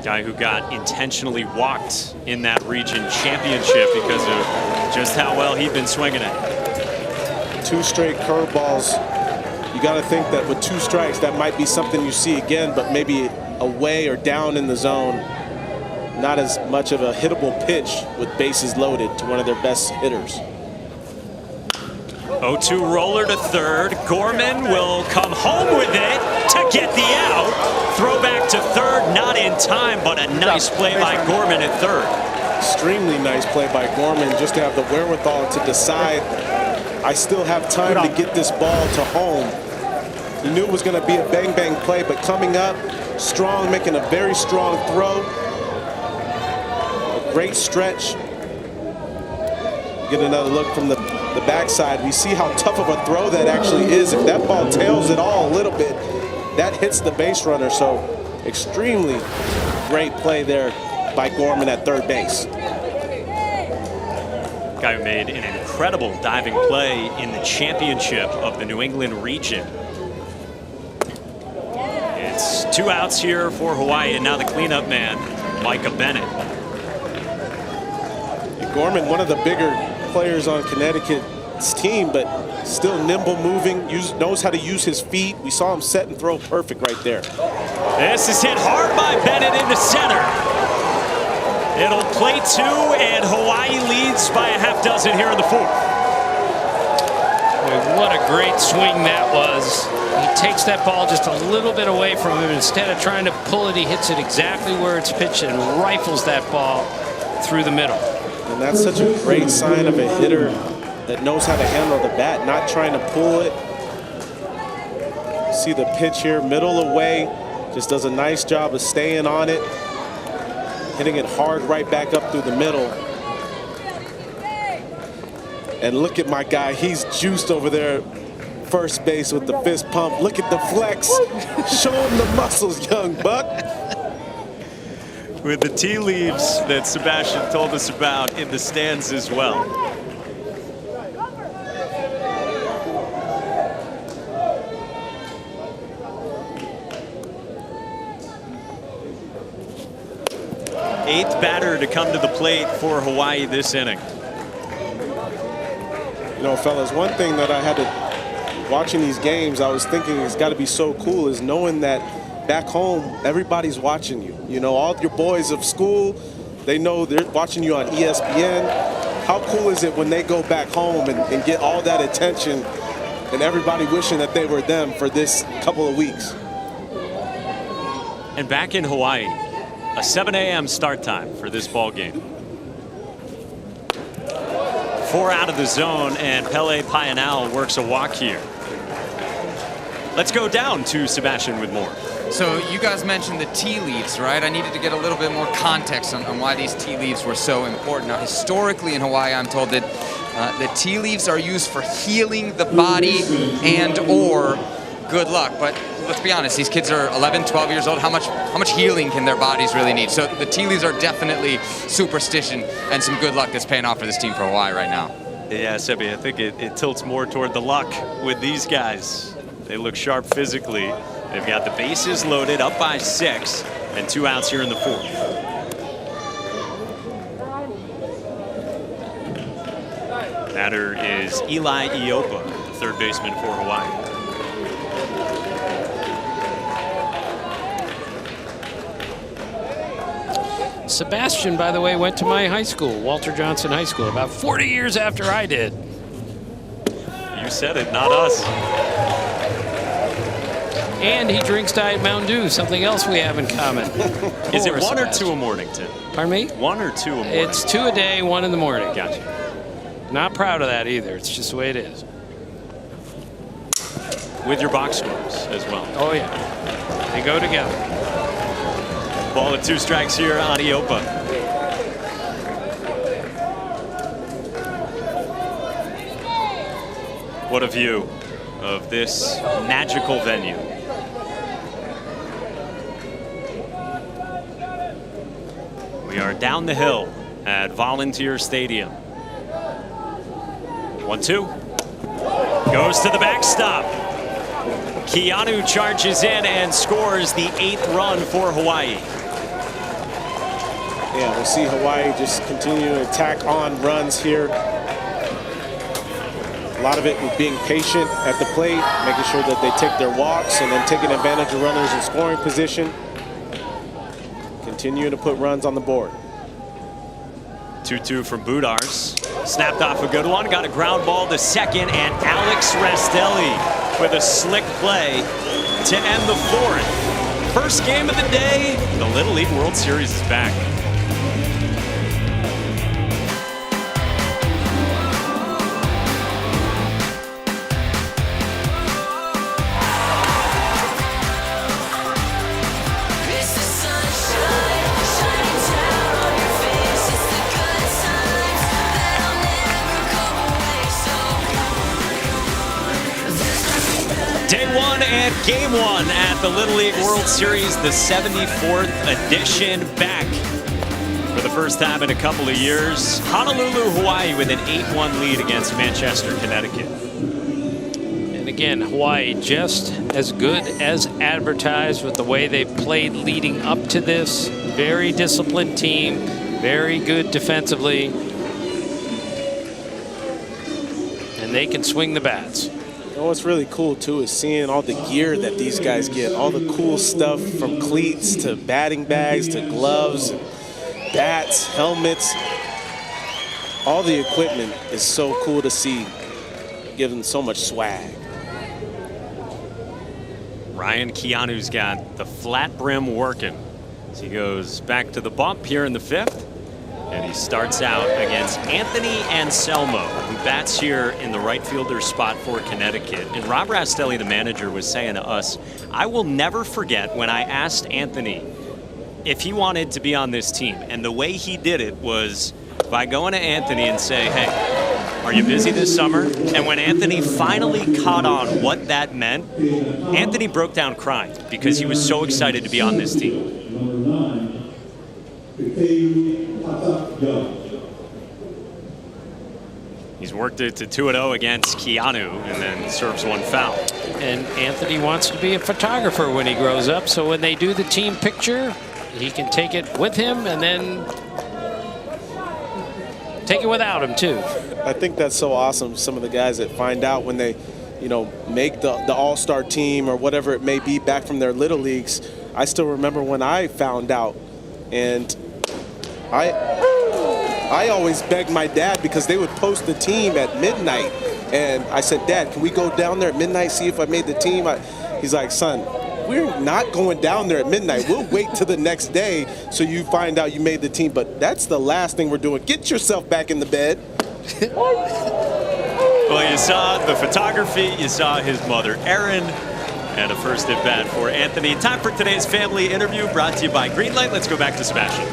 Guy who got intentionally walked in that region championship because of just how well he'd been swinging it. 2 straight curveballs. You got to think that with 2 strikes, that might be something you see again, but maybe away or down in the zone. Not as much of a hittable pitch with bases loaded to one of their best hitters. 0-2 roller to third. Gorman will come home with it to get the out. Throw back to third, not in time, but a nice play by Gorman at third. Extremely nice play by Gorman, just to have the wherewithal to decide, I still have time to get this ball to home. He knew it was going to be a bang-bang play, but coming up strong, making a very strong throw. A great stretch. Get another look from the backside. We see how tough of a throw that actually is. If that ball tails it all a little bit, that hits the base runner. So extremely great play there by Gorman at third base. Guy who made an incredible diving play in the championship of the New England region. It's 2 outs here for Hawaii, and now the cleanup man, Micah Bennett. Gorman, one of the bigger players on Connecticut's team, but still nimble moving, knows how to use his feet. We saw him set and throw perfect right there. This is hit hard by Bennett into center. It'll play 2, and Hawaii leads by a half dozen here in the 4th. Boy, what a great swing that was. He takes that ball just a little bit away from him. Instead of trying to pull it, he hits it exactly where it's pitched and rifles that ball through the middle. And that's such a great sign of a hitter that knows how to handle the bat, not trying to pull it. See the pitch here, middle away, just does a nice job of staying on it, hitting it hard right back up through the middle. And look at my guy, he's juiced over there first base with the fist pump. Look at the flex. Show him the muscles, young buck. With the tea leaves that Sebastian told us about in the stands as well. Eighth batter to come to the plate for Hawaii this inning. You know, fellas, one thing that I had to, watching these games, I was thinking it's got to be so cool is knowing that back home, everybody's watching you. You know, all your boys of school, they know they're watching you on ESPN. How cool is it when they go back home and get all that attention and everybody wishing that they were them for this couple of weeks? And back in Hawaii, a 7 a.m. start time for this ball game. 4 out of the zone, and Pele Payanal works a walk here. Let's go down to Sebastian with more. So you guys mentioned the tea leaves, right? I needed to get a little bit more context on why these tea leaves were so important. Now, historically in Hawaii, I'm told that the tea leaves are used for healing the body and or good luck. But let's be honest, these kids are 11, 12 years old. How much healing can their bodies really need? So the tea leaves are definitely superstition and some good luck that's paying off for this team for Hawaii right now. Yeah, Sebi, I think it tilts more toward the luck with these guys. They look sharp physically. They've got the bases loaded, up by 6, and 2 outs here in the 4th. Batter is Eli Iopa, the third baseman for Hawaii. Sebastian, by the way, went to my high school, Walter Johnson High School, about 40 years after I did. You said it, not us. And he drinks Diet Mountain Dew, something else we have in common. Is it 1 or 2 a morning, Tim? Pardon me? 1 or 2 a morning? It's 2 a day, 1 in the morning. Gotcha. Not proud of that either. It's just the way it is. With your box scores as well. Oh, yeah. They go together. Ball at 2 strikes here on Iopa. What a view of this magical venue. We are down the hill at Volunteer Stadium. 1-2. Goes to the backstop. Keanu charges in and scores the 8th run for Hawaii. Yeah, we'll see Hawaii just continue to attack on runs here. A lot of it with being patient at the plate, making sure that they take their walks and then taking advantage of runners in scoring position. Continue to put runs on the board. 2-2 from Budars. Snapped off a good one, got a ground ball to second, and Alex Rastelli with a slick play to end the 4th. First game of the day, the Little League World Series is back. Day 1 and game 1 at the Little League World Series, the 74th edition, back for the first time in a couple of years. Honolulu, Hawaii with an 8-1 lead against Manchester, Connecticut. And again, Hawaii just as good as advertised with the way they played leading up to this. Very disciplined team, very good defensively. And they can swing the bats. You know what's really cool too is seeing all the gear that these guys get, all the cool stuff from cleats to batting bags to gloves, bats, helmets. All the equipment is so cool to see, giving so much swag. Ryan Keanu's got the flat brim working as he goes back to the bump here in the 5th. And he starts out against Anthony Anselmo, who bats here in the right fielder spot for Connecticut. And Rob Rastelli, the manager, was saying to us, I will never forget when I asked Anthony if he wanted to be on this team. And the way he did it was by going to Anthony and say, hey, are you busy this summer? And when Anthony finally caught on what that meant, Anthony broke down crying because he was so excited to be on this team. He's worked it to 2-0 against Keanu and then serves one foul. And Anthony wants to be a photographer when he grows up, so when they do the team picture, he can take it with him and then take it without him too. I think that's so awesome. Some of the guys that find out when they, you know, make the all-star team or whatever it may be back from their little leagues. I still remember when I found out, and I always begged my dad because they would post the team at midnight. And I said, Dad, can we go down there at midnight, see if I made the team? He's like, son, we're not going down there at midnight. We'll wait till the next day so you find out you made the team. But that's the last thing we're doing. Get yourself back in the bed. Well, you saw the photography, you saw his mother, Erin, and a first at bat for Anthony. Time for today's family interview brought to you by Greenlight. Let's go back to Sebastian.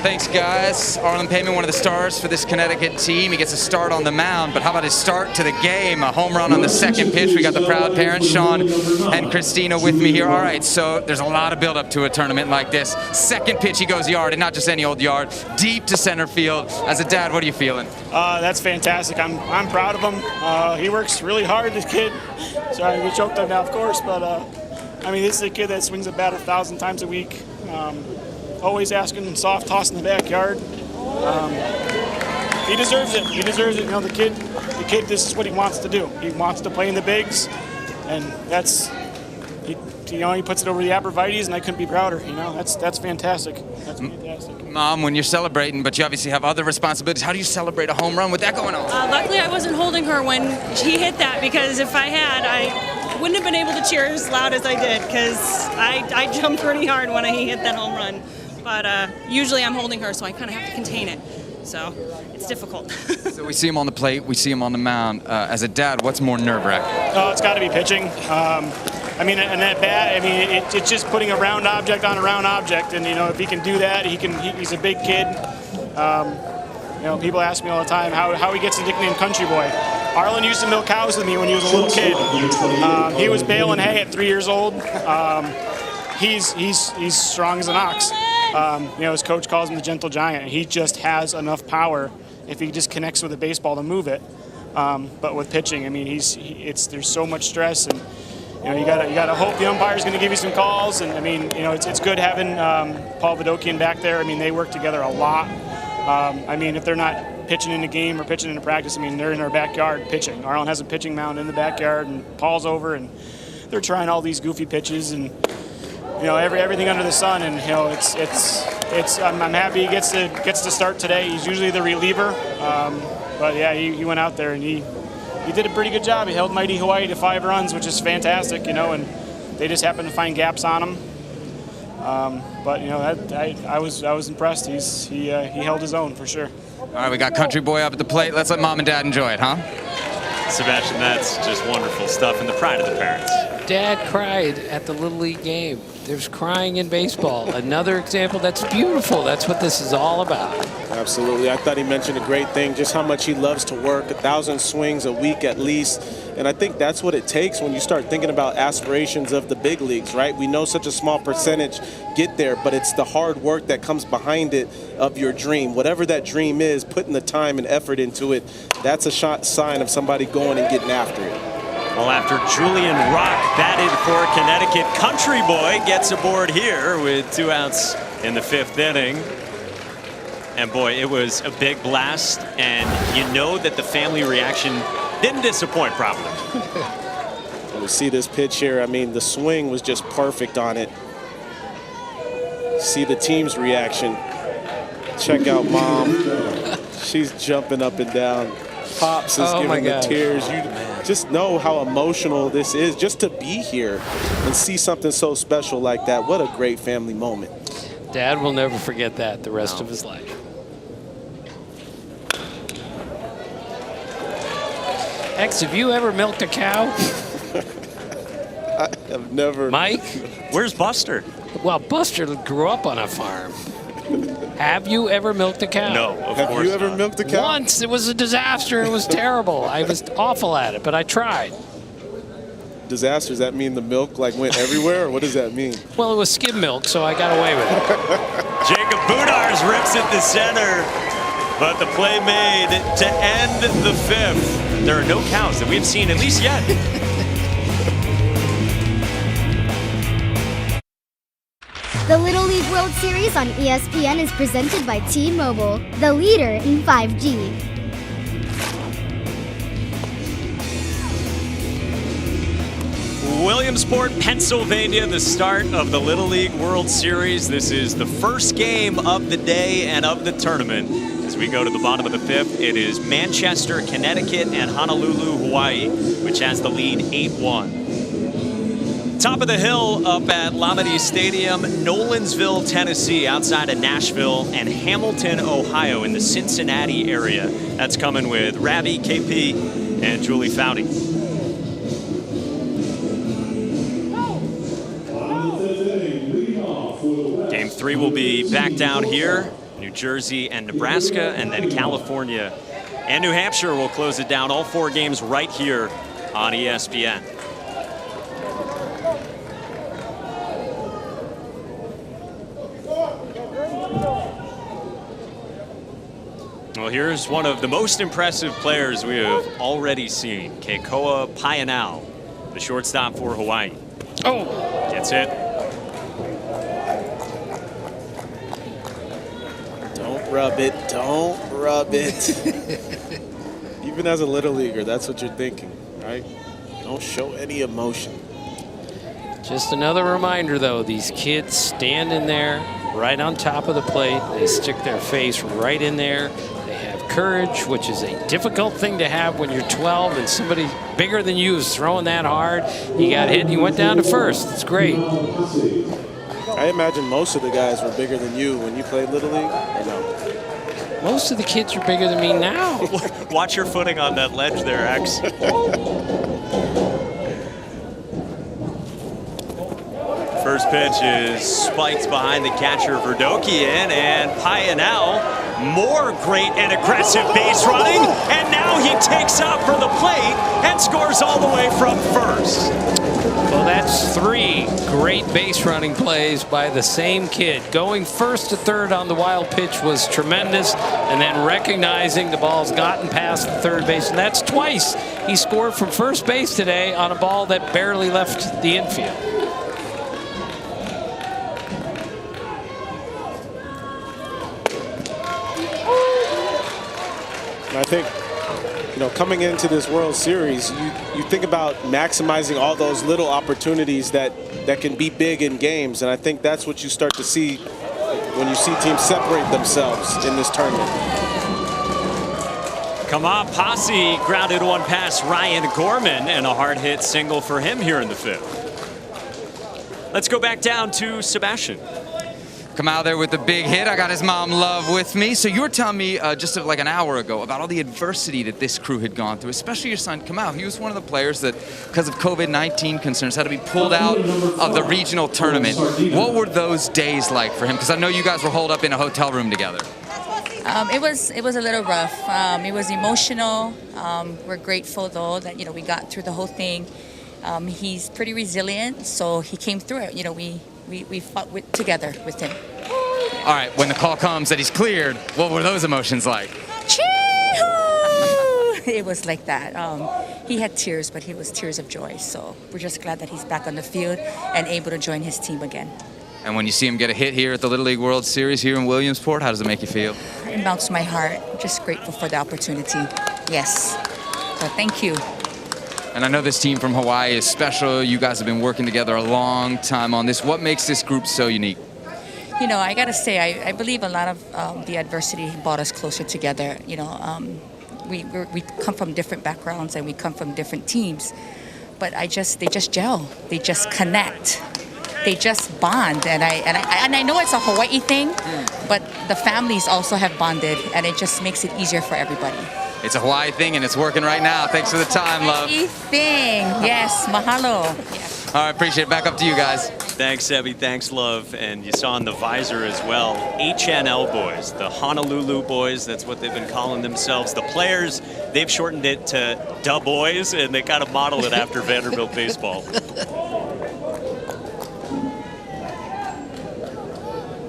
Thanks, guys. Arlen Payman, one of the stars for this Connecticut team. He gets a start on the mound, but how about his start to the game? A home run on the second pitch. We got the proud parents, Sean and Christina, with me here. All right, so there's a lot of buildup to a tournament like this. Second pitch, he goes yard, and not just any old yard, deep to center field. As a dad, what are you feeling? That's fantastic. I'm proud of him. He works really hard, this kid. Sorry, we choked him now, of course, but I mean, this is a kid that swings a bat 1,000 times a week. Always asking soft toss in the backyard. He deserves it. He deserves it. You know, the kid, this is what he wants to do. He wants to play in the bigs, and that's, he puts it over the abrevieties, and I couldn't be prouder. You know, that's fantastic. That's fantastic. Mom, when you're celebrating, but you obviously have other responsibilities, how do you celebrate a home run with that going on? Luckily, I wasn't holding her when he hit that, because if I had, I wouldn't have been able to cheer as loud as I did, because I jumped pretty hard when he hit that home run. But usually I'm holding her, so I kind of have to contain it. So it's difficult. So we see him on the plate, we see him on the mound. As a dad, what's more nerve-wracking? Oh, it's got to be pitching. I mean, and that bat, I mean, it's just putting a round object on a round object. And, you know, if he can do that, he's a big kid. You know, people ask me all the time how he gets the nickname Country Boy. Arlen used to milk cows with me when he was a little kid. He was baling hay at 3 years old. He's strong as an ox. You know, his coach calls him the gentle giant. He just has enough power if he just connects with a baseball to move it. But with pitching, I mean, there's so much stress, and you know, you gotta hope the umpire's going to give you some calls. And I mean, you know, it's good having Paul Vidokian back there. I mean, they work together a lot. I mean, if they're not pitching in a game or pitching in a practice, I mean, they're in our backyard pitching. Arlen has a pitching mound in the backyard, and Paul's over, and they're trying all these goofy pitches and, you know, everything under the sun. And you know, I'm happy he gets to start today. He's usually the reliever, but yeah, he went out there and he did a pretty good job. He held mighty Hawaii to 5 runs, which is fantastic, you know, and they just happened to find gaps on him. But you know, I was impressed. He held his own for sure. All right, we got Country Boy up at the plate. Let's let mom and dad enjoy it, huh? Sebastian, that's just wonderful stuff, and the pride of the parents. Dad cried at the Little League game. There's crying in baseball. Another example that's beautiful. That's what this is all about. Absolutely. I thought he mentioned a great thing, just how much he loves to work, 1,000 swings a week at least. And I think that's what it takes when you start thinking about aspirations of the big leagues, right? We know such a small percentage get there, but it's the hard work that comes behind it of your dream. Whatever that dream is, putting the time and effort into it, that's a sign of somebody going and getting after it. Well, after Julian Rock batted for Connecticut, Country Boy gets aboard here with 2 outs in the 5th inning. And boy, it was a big blast, and you know that the family reaction didn't disappoint probably. We see this pitch here. I mean, the swing was just perfect on it. See the team's reaction. Check out Mom. She's jumping up and down. Pops is giving the tears. You just know how emotional this is just to be here and see something so special like that. What a great family moment. Dad will never forget that the rest of his life. X, have you ever milked a cow? I have never. Mike? Where's Buster? Well, Buster grew up on a farm. Have you ever milked a cow? No, of Have course you ever not. milked a cow? Once. It was a disaster. It was terrible. I was awful at it, but I tried. Disaster, does that mean the milk like went everywhere, or what does that mean? Well, it was skim milk, so I got away with it. Jacob Boudars rips it to center, but the play made to end the 5th. There are no cows that we've seen, at least yet. The Little League World Series on ESPN is presented by T-Mobile, the leader in 5G. Williamsport, Pennsylvania, the start of the Little League World Series. This is the first game of the day and of the tournament. As we go to the bottom of the 5th, it is Manchester, Connecticut, and Honolulu, Hawaii, which has the lead 8-1. Top of the hill up at Lamade Stadium, Nolensville, Tennessee, outside of Nashville, and Hamilton, Ohio, in the Cincinnati area. That's coming with Ravi, KP, and Julie Foudy. Game 3 will be back down here. New Jersey and Nebraska, and then California and New Hampshire will close it down. All 4 games right here on ESPN. Well, here's one of the most impressive players we have already seen, Keikoa Painao, the shortstop for Hawaii. Oh! Gets it. Don't rub it. Don't rub it. Even as a little leaguer, that's what you're thinking, right? Don't show any emotion. Just another reminder, though, these kids standing there right on top of the plate. They stick their face right in there. They have courage, which is a difficult thing to have when you're 12 and somebody bigger than you is throwing that hard. You got hit and you went down to first. It's great. I imagine most of the guys were bigger than you when you played Little League, or no? Most of the kids are bigger than me now. Watch your footing on that ledge there, X. First pitch is spiked behind the catcher Verdokian, and Painao, more great and aggressive base running, and now he takes up for the plate and scores all the way from first. Well, that's 3 great base running plays by the same kid. Going first to third on the wild pitch was tremendous, and then recognizing the ball's gotten past the third base, and that's twice he scored from first base today on a ball that barely left the infield. And I think, you know, coming into this World Series, you think about maximizing all those little opportunities that can be big in games, and I think that's what you start to see when you see teams separate themselves in this tournament. Come on, Posse grounded one past Ryan Gorman, and a hard hit single for him here in the 5th. Let's go back down to Sebastian. Come out there with the big hit. I got his mom Love with me. So you were telling me just like an hour ago about all the adversity that this crew had gone through, especially your son Kamau. He was one of the players that, because of COVID-19 concerns, had to be pulled out of the regional tournament. What were those days like for him? Because I know you guys were holed up in a hotel room together. It was a little rough. It was emotional. We're grateful though that we got through the whole thing. He's pretty resilient, so he came through it. We fought together with him. All right, when the call comes that he's cleared, what were those emotions like? Chee-hoo! It was like that. He had tears, but it was tears of joy. So we're just glad that he's back on the field and able to join his team again. And when you see him get a hit here at the Little League World Series here in Williamsport, how does it make you feel? It melts my heart. Just grateful for the opportunity. Yes. So thank you. And I know this team from Hawaii is special. You guys have been working together a long time on this. What makes this group so unique? I got to say, I believe a lot of the adversity brought us closer together. We come from different backgrounds and we come from different teams. But they just gel. They just connect. They just bond. And I know it's a Hawaii thing, but the families also have bonded, and it just makes it easier for everybody. It's a Hawaii thing, and it's working right now. Thanks for the time, Love. Hawaii thing. Yes, mahalo. Yeah. All right, appreciate it. Back up to you guys. Thanks, Sebby. Thanks, Love. And you saw on the visor as well, HNL boys, the Honolulu boys. That's what they've been calling themselves. The players, they've shortened it to Da Boys, and they kind of model it after Vanderbilt baseball.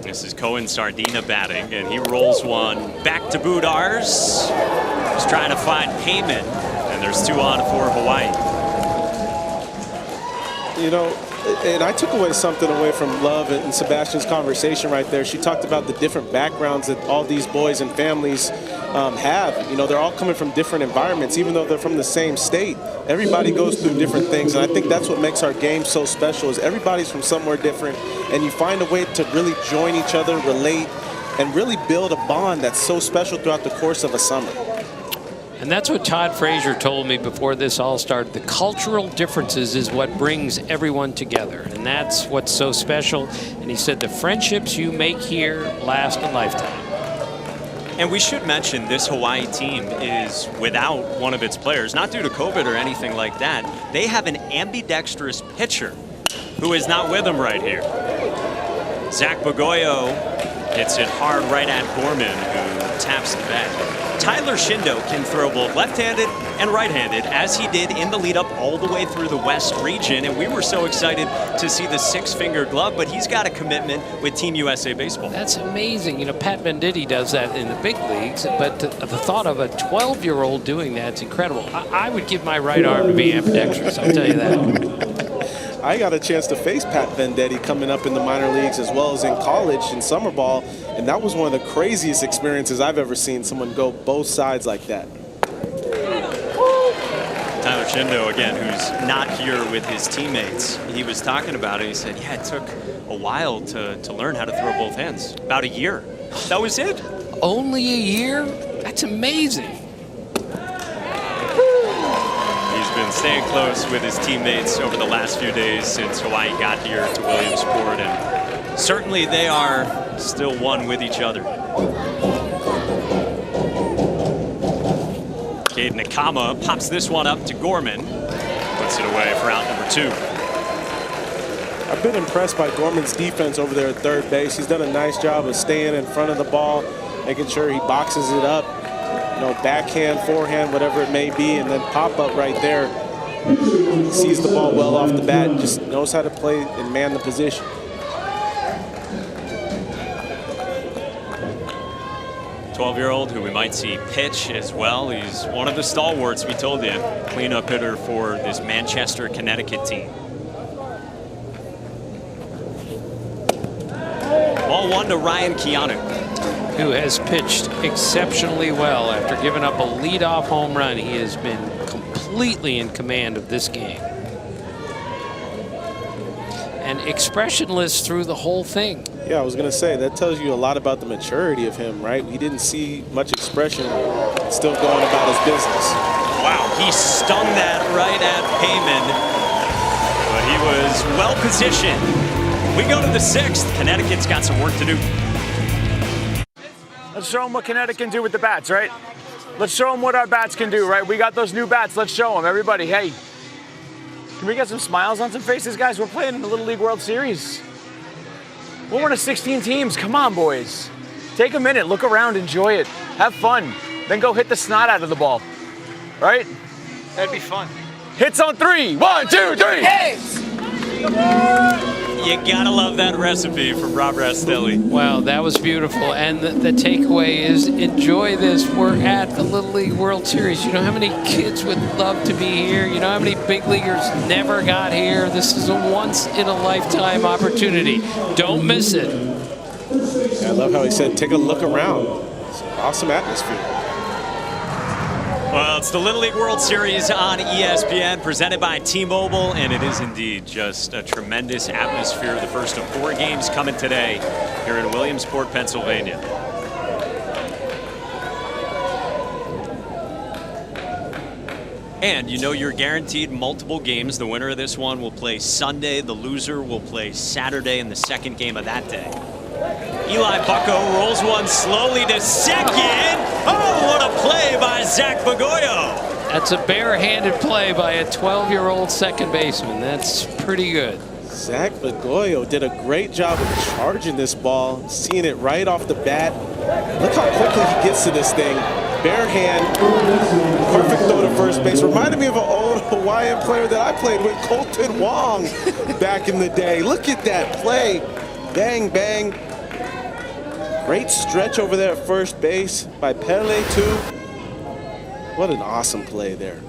This is Cohen Sardina batting, and he rolls one back to Budars. He's trying to find Heyman, and there's 2 on for Hawaii. You know, and I took something away from Love and Sebastian's conversation right there. She talked about the different backgrounds that all these boys and families have. You know, they're all coming from different environments, even though they're from the same state. Everybody goes through different things, and I think that's what makes our game so special is everybody's from somewhere different, and you find a way to really join each other, relate, and really build a bond that's so special throughout the course of a summer. And that's what Todd Frazier told me before this all started. The cultural differences is what brings everyone together, and that's what's so special. And he said the friendships you make here last a lifetime. And we should mention this Hawaii team is without one of its players, not due to COVID or anything like that. They have an ambidextrous pitcher who is not with them right here. Zach Bagoyo hits it hard right at Gorman, who taps the bat. Tyler Shindo can throw both left-handed and right-handed, as he did in the lead-up all the way through the West region, and we were so excited to see the 6-finger glove, but he's got a commitment with Team USA Baseball. That's amazing. You know, Pat Venditti does that in the big leagues, but the thought of a 12-year-old doing that's incredible. I would give my right arm to be ambidextrous, I'll tell you that. I got a chance to face Pat Venditti coming up in the minor leagues as well as in college in summer ball, and that was one of the craziest experiences I've ever seen someone go both sides like that. Tyler Shindo, again, who's not here with his teammates, he was talking about it. He said, yeah, it took a while to learn how to throw both hands. About a year. That was it. Only a year? That's amazing. He's been staying close with his teammates over the last few days since Hawaii got here to Williamsport, and certainly they are still one with each other. Cade Nakama pops this one up to Gorman, puts it away for out number 2. I've been impressed by Gorman's defense over there at third base. He's done a nice job of staying in front of the ball, making sure he boxes it up. You know, backhand, forehand, whatever it may be, and then pop up right there. He sees the ball well off the bat and just knows how to play and man the position. '12-year-old who we might see pitch as well. He's one of the stalwarts, we told you, cleanup hitter for this Manchester, Connecticut team. Ball 1 to Ryan Keanu, who has pitched exceptionally well after giving up a leadoff home run. He has been completely in command of this game. And expressionless through the whole thing. Yeah, I was going to say, that tells you a lot about the maturity of him, right? He didn't see much expression, still going about his business. Wow, he stung that right at Heyman, but he was well positioned. We go to the 6th. Connecticut's got some work to do. Let's show them what Connecticut can do with the bats, right? Let's show them what our bats can do, right? We got those new bats. Let's show them. Everybody, hey, can we get some smiles on some faces, guys? We're playing in the Little League World Series. We're one of 16 teams. Come on, boys. Take a minute. Look around. Enjoy it. Have fun. Then go hit the snot out of the ball, right? That'd be fun. Hits on 3. 1, 2, 3. Hits! You gotta love that recipe from Rob Rastelli. Wow, that was beautiful. And the takeaway is enjoy this. We're at the Little League World Series. You know how many kids would love to be here? You know how many big leaguers never got here? This is a once-in-a-lifetime opportunity. Don't miss it. I love how he said, take a look around. It's an awesome atmosphere. Well, it's the Little League World Series on ESPN, presented by T-Mobile, and it is indeed just a tremendous atmosphere. The first of 4 games coming today here in Williamsport, Pennsylvania. And you know you're guaranteed multiple games. The winner of this one will play Sunday. The loser will play Saturday in the second game of that day. Eli Bucco rolls one slowly to second. Oh, what a play by Zach Bagoyo. That's a barehanded play by a 12-year-old second baseman. That's pretty good. Zach Begoyo did a great job of charging this ball, seeing it right off the bat. Look how quickly he gets to this thing. Bare hand, perfect throw to first base. Reminded me of an old Hawaiian player that I played with, Colton Wong, back in the day. Look at that play. Bang, bang. Great stretch over there at first base by Pele, too. What an awesome play there.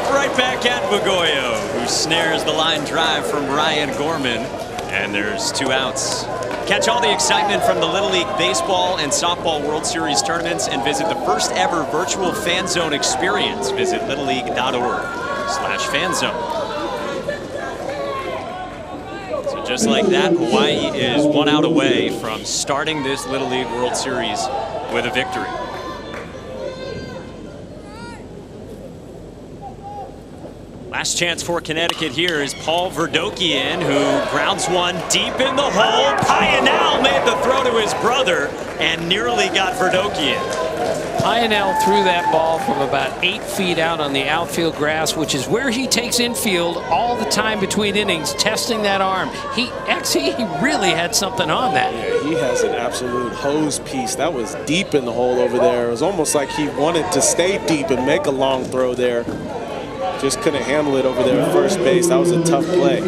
Right back at Begoyo, who snares the line drive from Ryan Gorman. And there's 2 outs. Catch all the excitement from the Little League Baseball and Softball World Series tournaments and visit the first ever virtual fan zone experience. Visit littleleague.org/fanzone. So just like that, Hawaii is 1 out away from starting this Little League World Series with a victory. Last chance for Connecticut here is Paul Verdokian, who grounds one deep in the hole. Pionel made the throw to his brother and nearly got Verdokian. Pionel threw that ball from about 8 feet out on the outfield grass, which is where he takes infield all the time between innings, testing that arm. He really had something on that. Yeah, he has an absolute hose piece. That was deep in the hole over there. It was almost like he wanted to stay deep and make a long throw there. Just couldn't handle it over there at first base. That was a tough play.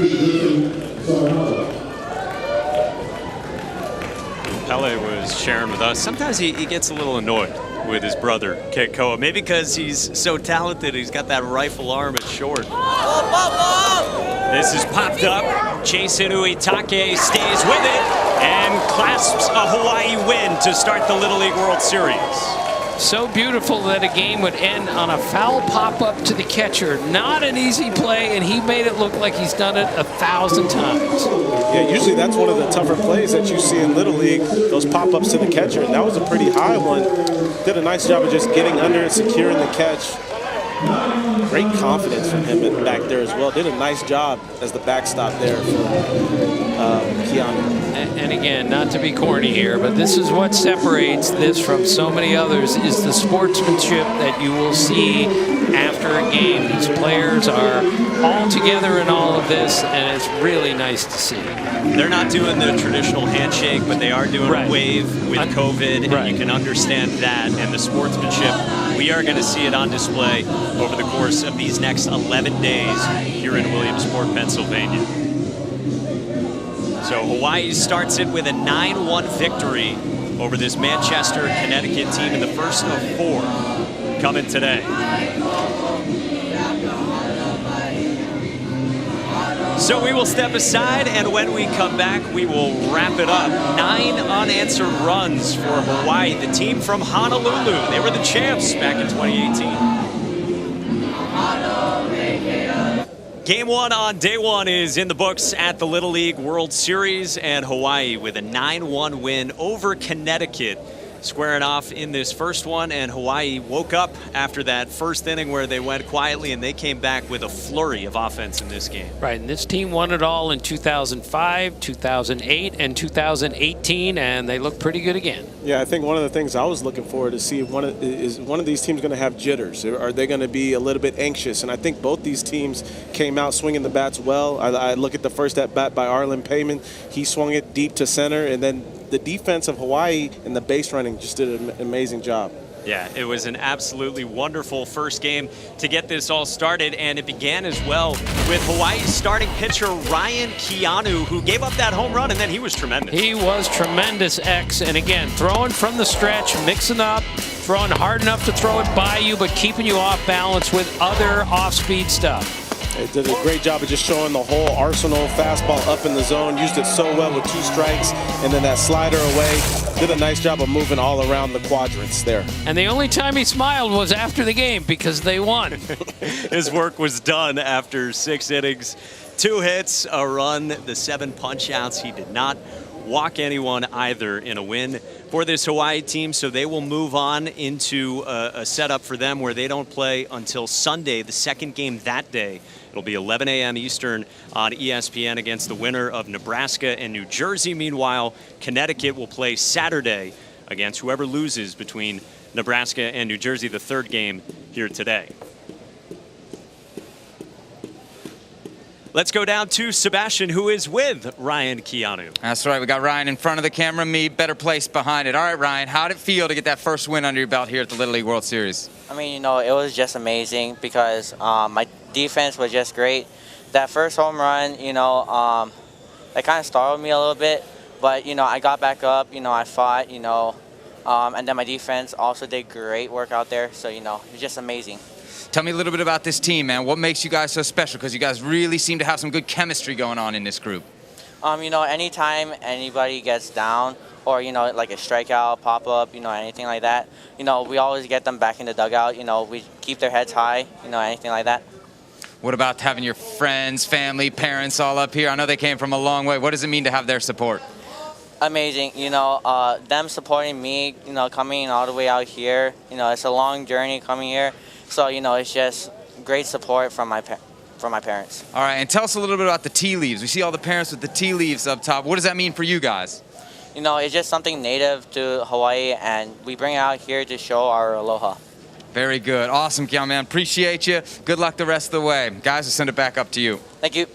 Pele was sharing with us. Sometimes he gets a little annoyed with his brother, Keikoa. Maybe because he's so talented, he's got that rifle arm at short. This is popped up. Jason Uitake stays with it and clasps a Hawaii win to start the Little League World Series. So beautiful that a game would end on a foul pop-up to the catcher. Not an easy play, and he made it look like he's done it 1,000 times. Yeah, usually that's one of the tougher plays that you see in Little League, those pop-ups to the catcher. And that was a pretty high one. Did a nice job of just getting under it, securing the catch. Great confidence from him back there as well. Did a nice job as the backstop there for Keanu. And again, not to be corny here, but this is what separates this from so many others, is the sportsmanship that you will see after a game. These players are all together in all of this, and it's really nice to see. They're not doing the traditional handshake, but they are doing a wave with COVID, and you can understand that. And the sportsmanship, we are going to see it on display over the course of these next 11 days here in Williamsport, Pennsylvania. So Hawaii starts it with a 9-1 victory over this Manchester, Connecticut team in the first of 4 coming today. So we will step aside, and when we come back, we will wrap it up. 9 unanswered runs for Hawaii, the team from Honolulu. They were the champs back in 2018. Game 1 on day 1 is in the books at the Little League World Series, and Hawaii with a 9-1 win over Connecticut, squaring off in this first one. And Hawaii woke up after that first inning where they went quietly, and they came back with a flurry of offense in this game. Right, and this team won it all in 2005, 2008, and 2018, and they look pretty good again. Yeah, I think one of the things I was looking forward to see is one of these teams going to have jitters? Are they going to be a little bit anxious? And I think both these teams came out swinging the bats well. I look at the first at bat by Arlen Payman. He swung it deep to center, and then the defense of Hawaii and the base running just did an amazing job. Yeah, it was an absolutely wonderful first game to get this all started, and it began as well with Hawaii's starting pitcher Ryan Keanu, who gave up that home run, and then he was tremendous. He was tremendous, X, and again, throwing from the stretch, mixing up, throwing hard enough to throw it by you, but keeping you off balance with other off-speed stuff. They did a great job of just showing the whole arsenal. Fastball up in the zone, used it so well with 2 strikes, and then that slider away. Did a nice job of moving all around the quadrants there. And the only time he smiled was after the game because they won. His work was done after 6 innings, 2 hits, a run, the 7 punch-outs. He did not walk anyone either in a win for this Hawaii team, so they will move on into a setup for them where they don't play until Sunday, the second game that day. It'll be 11 a.m. Eastern on ESPN against the winner of Nebraska and New Jersey. Meanwhile, Connecticut will play Saturday against whoever loses between Nebraska and New Jersey, the third game here today. Let's go down to Sebastian, who is with Ryan Keanu. That's right. We got Ryan in front of the camera, me better placed behind it. All right, Ryan, how did it feel to get that first win under your belt here at the Little League World Series? I mean, you know, it was just amazing because my defense was just great. That first home run, you know, it kind of startled me a little bit, but, you know, I got back up, you know, I fought, you know, and then my defense also did great work out there. So, you know, it was just amazing. Tell me a little bit about this team, man. What makes you guys so special? Because you guys really seem to have some good chemistry going on in this group. You know, anytime anybody gets down or, you know, like a strikeout, pop-up, you know, anything like that, you know, we always get them back in the dugout. You know, we keep their heads high, you know, anything like that. What about having your friends, family, parents all up here? I know they came from a long way. What does it mean to have their support? Amazing. You know, them supporting me, you know, coming all the way out here. You know, it's a long journey coming here. So, you know, it's just great support from my parents. All right, and tell us a little bit about the tea leaves. We see all the parents with the tea leaves up top. What does that mean for you guys? You know, it's just something native to Hawaii, and we bring it out here to show our aloha. Very good. Awesome, Keanu, man. Appreciate you. Good luck the rest of the way. Guys, we'll send it back up to you. Thank you.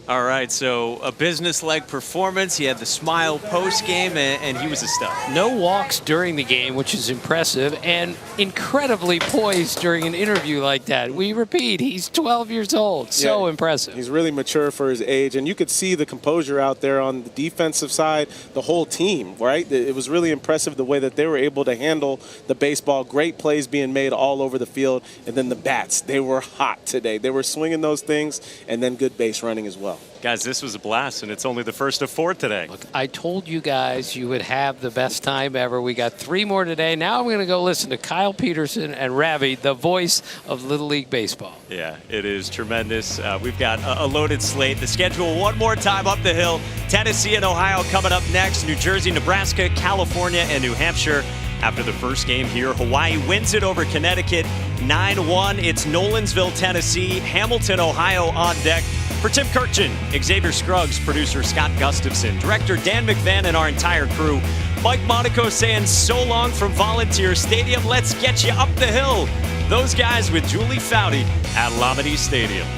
All right, so a business-like performance. He had the smile post-game, and he was a stud. No walks during the game, which is impressive, and incredibly poised during an interview like that. We repeat, he's 12 years old. So impressive. He's really mature for his age, and you could see the composure out there on the defensive side, the whole team, right? It was really impressive the way that they were able to handle the baseball. Great plays being made all over the field, and then the bats, they were hot today. They were swinging those things, and then good base running as well. Guys, this was a blast, and it's only the first of 4 today. Look, I told you guys you would have the best time ever. We got 3 more today. Now I'm going to go listen to Kyle Peterson and Ravi, the voice of Little League Baseball. Yeah, it is tremendous. We've got a loaded slate. The schedule one more time up the hill. Tennessee and Ohio coming up next. New Jersey, Nebraska, California, and New Hampshire. After the first game here, Hawaii wins it over Connecticut 9-1. It's Nolensville, Tennessee, Hamilton, Ohio on deck. For Tim Kirchin, Xavier Scruggs, producer Scott Gustafson, director Dan McVan, and our entire crew, Mike Monaco saying so long from Volunteer Stadium. Let's get you up the hill. Those guys with Julie Foudy at Lamade Stadium.